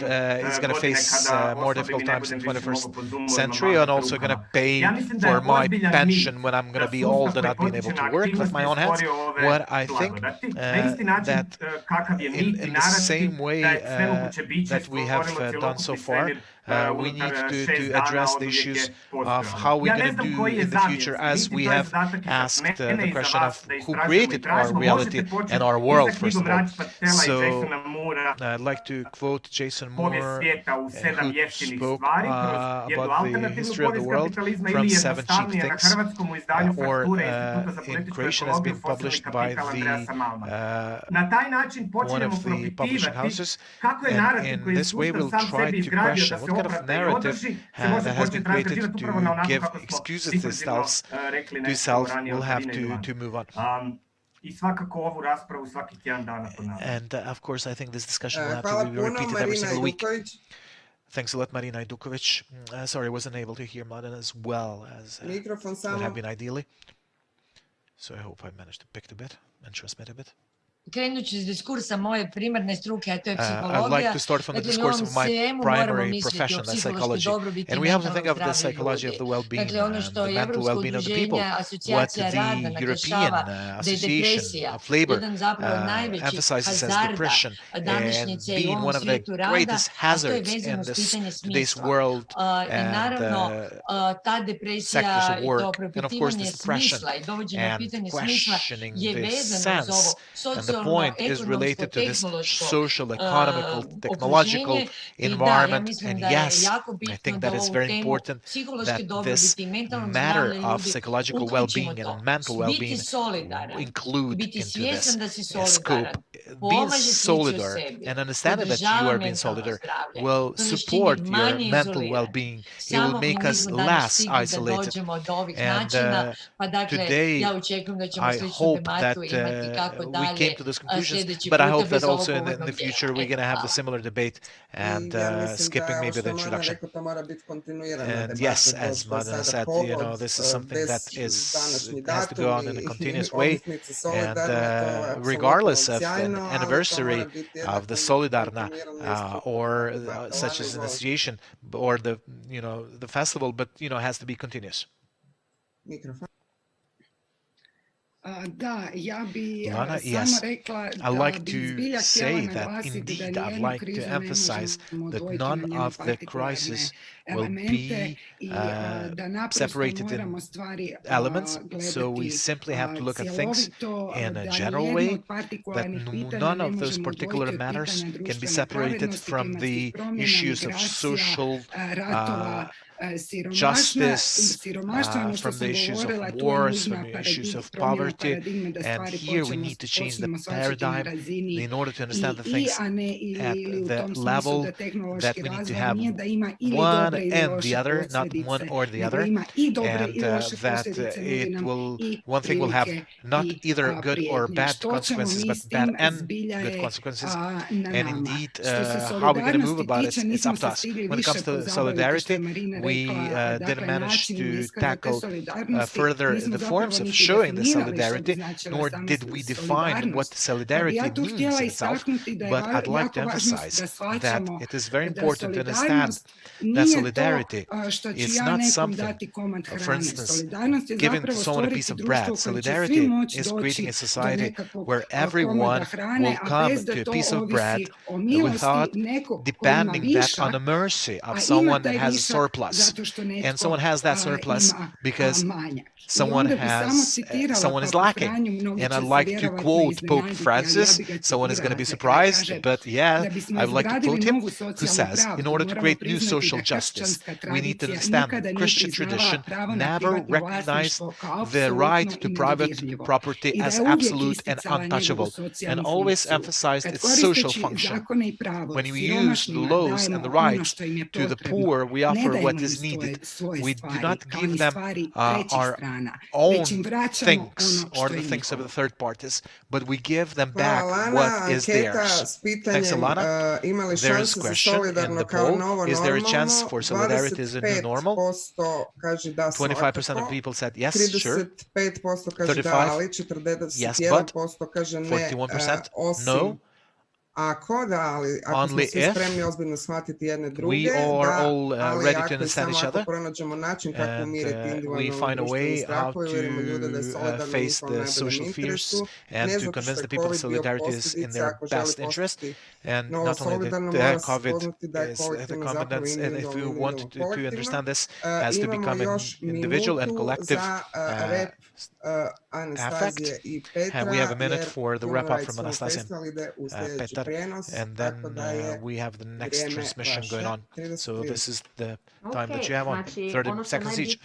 is going to face more difficult times in the 21st century, and also going to pay for my pension when I'm going to be old and not being able to work with my own hands. What I think that in the same way that we have done so far, we need to address the issues of how we're going to do in the future, as we have asked the question of who created our reality and our world, first of all. So I'd like to quote Jason Moore, who spoke about the history of the world from Seven Cheap Things, or in Creation has been published by one of the publishing houses. And in this way, we'll try to question what kind of narrative that has been created to give excuses to self will have to move on. And of course, I think this discussion will have to be repeated every single week. Thanks a lot, Marina Idukovic. Sorry, I wasn't able to hear Mladen as well as would have been ideally. So I hope I managed to pick a bit and transmit a bit. Krenući iz diskursa moje primarne struke, a to je psihologija. I'd like to start from the discourse of my primary profession, that's psychology. And we have to think of the psychology of the well-being, the mental well-being of the people. What the European Association of Labor emphasizes as depression and being one of the greatest hazards in today's world and sectors of work. And of course, this depression and questioning the sense. And the point is related to this social, economical, technological environment. And yes, I think that it's very important that this matter of psychological well-being and mental well-being include into this scope. Being solidar and understanding that you are being solidar will support your mental well-being. It will make us less isolated. And today, I hope that we came to those conclusions, but I hope that also in the future we're going to have the similar debate and skipping maybe the introduction. And yes, as Mladen said, this is something that has to go on in a continuous way, and regardless of an anniversary of the Solidarna or such as an association or the festival, but has to be continuous. Da, ja bi Lana, samo yes. rekla I'd like bi to zbilja say htjela that naglasiti da indeed I'd nijednu like to krizu ne emphasize možemo that odvojiti na none njene of the crises will elemente be i da naprosto separated moramo in stvari elements, so we gledati simply have to look at things cjelovito, in a da general nijedno way, od that partikularnih pitanja none ne of those možemo particular odvojiti od matters pitanja can be društvene separated pravednosti, from klimatskih the promjena, issues of migracija, social ratova, justice, siromaštva, ono što from sam the issues govorila, of tu je wars, nužna from the issues of promjena poverty, paradigme da and stvari here we need to change the počnemo shvaćati na paradigm razini in order to understand the things a ne ili u at tom the smislu level da that tehnološki we need to razvoj have nije da ima ili one dobre ili and loše the other, not posljedice, one or the nego other, ima i dobre and i loše that posljedice, nudi nam i one thing will have prilike not i either good or prijetnje. bad Što ćemo consequences, mi but s bad tim and zbilja good je consequences. na And nama. indeed, Što se how we're going to move solidarnosti about it, tiče, it's nismo up to se us. stigli When it više comes to pozabaviti, što solidarity, je Marina we rekla, didn't dakle manage način to iskaza te tackle solidarnosti, further nismo the zapravo forms of niti showing the definirali što bi solidarity, značila nor sama did we define what solidarnost. solidarity Ja tu means htjela in itself, istaknuti da je but I'd like to jako važno emphasize da that shvaćamo it is very da important to understand solidarnost that nije solidarity to što ću is ja not nekom something, dati komad for hrane. instance, Solidarnost je giving to zapravo someone a piece stvoriti of bread. društvo u kojem će svi Solidarity moći is doći creating a do society nekakvog where komada everyone hrane, will a come bez da to a to piece of bread ovisi o milosti without nekog ko ima depending that višak, on the mercy a of ima someone that taj has a višak surplus. zato što And netko someone has that surplus ima because manjak. I someone onda bi samo has citirala someone is Papu lacking. Franju, mnogi And će I'd se like to vjerovatno quote Pope iznenaditi, ali Francis. ja bi ga Someone is going to be citirala za kraj. surprised, Kaže, but yeah, da bismo I would like to izgradili quote him, novu who socijalnu says, pravdu, in order to moramo create new priznati social da justice, kršćanska we need to tradicija understand nikada that nije Christian priznavala tradition pravo na never privatno recognized vlasništvo kao the right apsolutno to i private nedirljivo. property I da as je uvijek absolute and isticala njegovu untouchable, and socijalnu always funkciju. emphasized Kad its social koristeći function. zakone i pravo When we use the siromašnima laws and dajemo the ono rights što im je to the potrebno, poor, we ne offer what dajemo is needed. We do not give them our own things or the things of the third parties, but we give them back what is theirs. Thanks, Alana. There is a question in the poll. Is there a chance for solidarity as a new normal? 25% of people said yes, sure. 35% yes, but 41% no. Only if we are all ready to understand each other and we find a way how to face the social fears and to convince the people that solidarity is in their best interest, and not only that COVID is the confidence, and if we want to understand this as to become an individual and collective affect. And we have a minute for the wrap-up from Anastasia and Petar, and then we have the next transmission going on. So this is the time that you have on, 30 seconds each.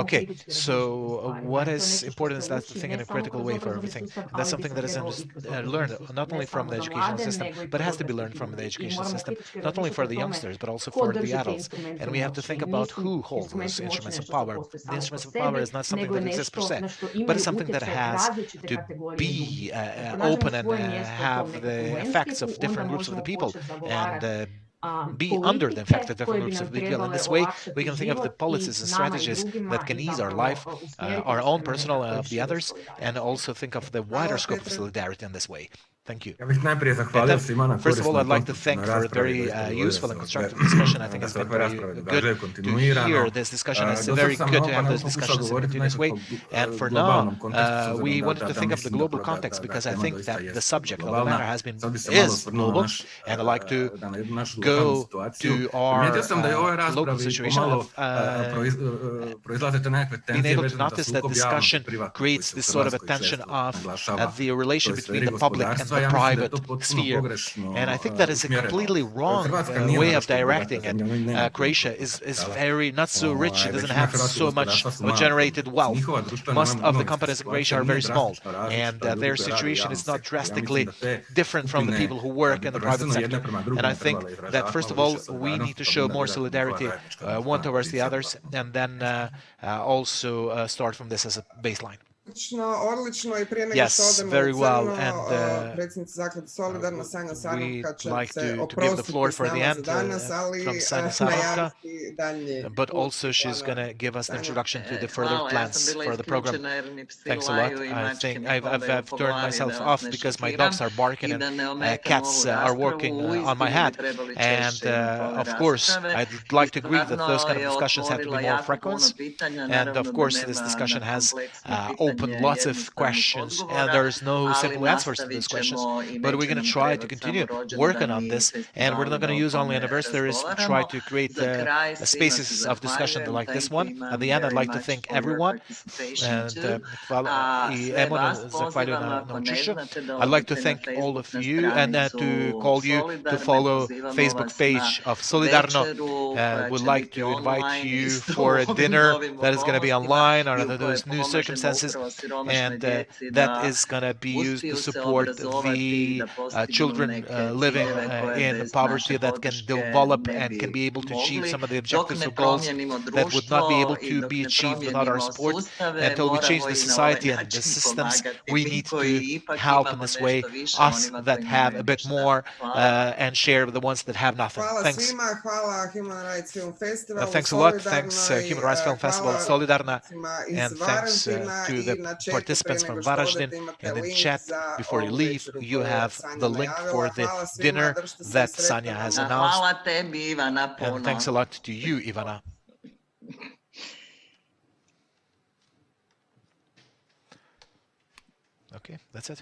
Okay, so what is important is that to think in a critical way for everything. And that's something that is learned not only from the educational system, but has to be learned from the educational system, not only for the youngsters, but also for the adults. And we have to think about who holds those instruments of power. The instruments of power is not something that exists per se, but it's something that has to be open and have the effects of different groups of the people and be under the effect of different groups of people. In this way, we can think of the policies and strategies that can ease our life, our own personal and of the others, and also think of the wider scope of solidarity in this way. Thank you. First of all, I'd like to thank for a very useful and constructive discussion. I think it's been very good to hear this discussion. It's very good to have those discussions in a continuous way. And for now, we wanted to think of the global context because I think that the subject of the matter is global. And I'd like to go to our local situation of being able to notice that discussion creates this sort of a tension of the relation between the public and the private sphere. And I think that is a completely wrong way of directing it. Croatia is very not so rich. It doesn't have so much generated wealth. Most of the companies in Croatia are very small, and their situation is not drastically different from the people who work in the private sector. And I think that, first of all, we need to show more solidarity one towards the others, and then also start from this as a baseline. Yes, very well, and we'd like to give the floor for the end from Sanja Sarovka, but also she's going to give us an introduction to the further plans for the program. Thanks a lot. I think I've turned myself off because my dogs are barking and cats are walking on my head, and of course I'd like to agree that those kind of discussions have to be more frequent, and of course this discussion has opened lots of questions, and there's no simple answers to those questions, but we're going to try to continue working on this, and we're not going to use only anniversaries to try to create spaces of discussion like this one. At the end, I'd like to thank everyone, and I'd like to thank all of you, and to call you to follow Facebook page of Solidarno. Would like to invite you for a dinner that is going to be online under those new circumstances, and that is going to be used to support the children living in poverty that can develop and can be able to achieve some of the objectives or goals that would not be able to be achieved without our support. Until we change the society and the systems, we need to help in this way us that have a bit more and share with the ones that have nothing. Thanks. Thanks a lot. Thanks Human Rights Film Festival Solidarna, and thanks to the participants from Varaždin. And in the chat, before you leave, you have the link for the dinner that Sanja has announced. And thanks a lot to you, Ivana. Okay, that's it.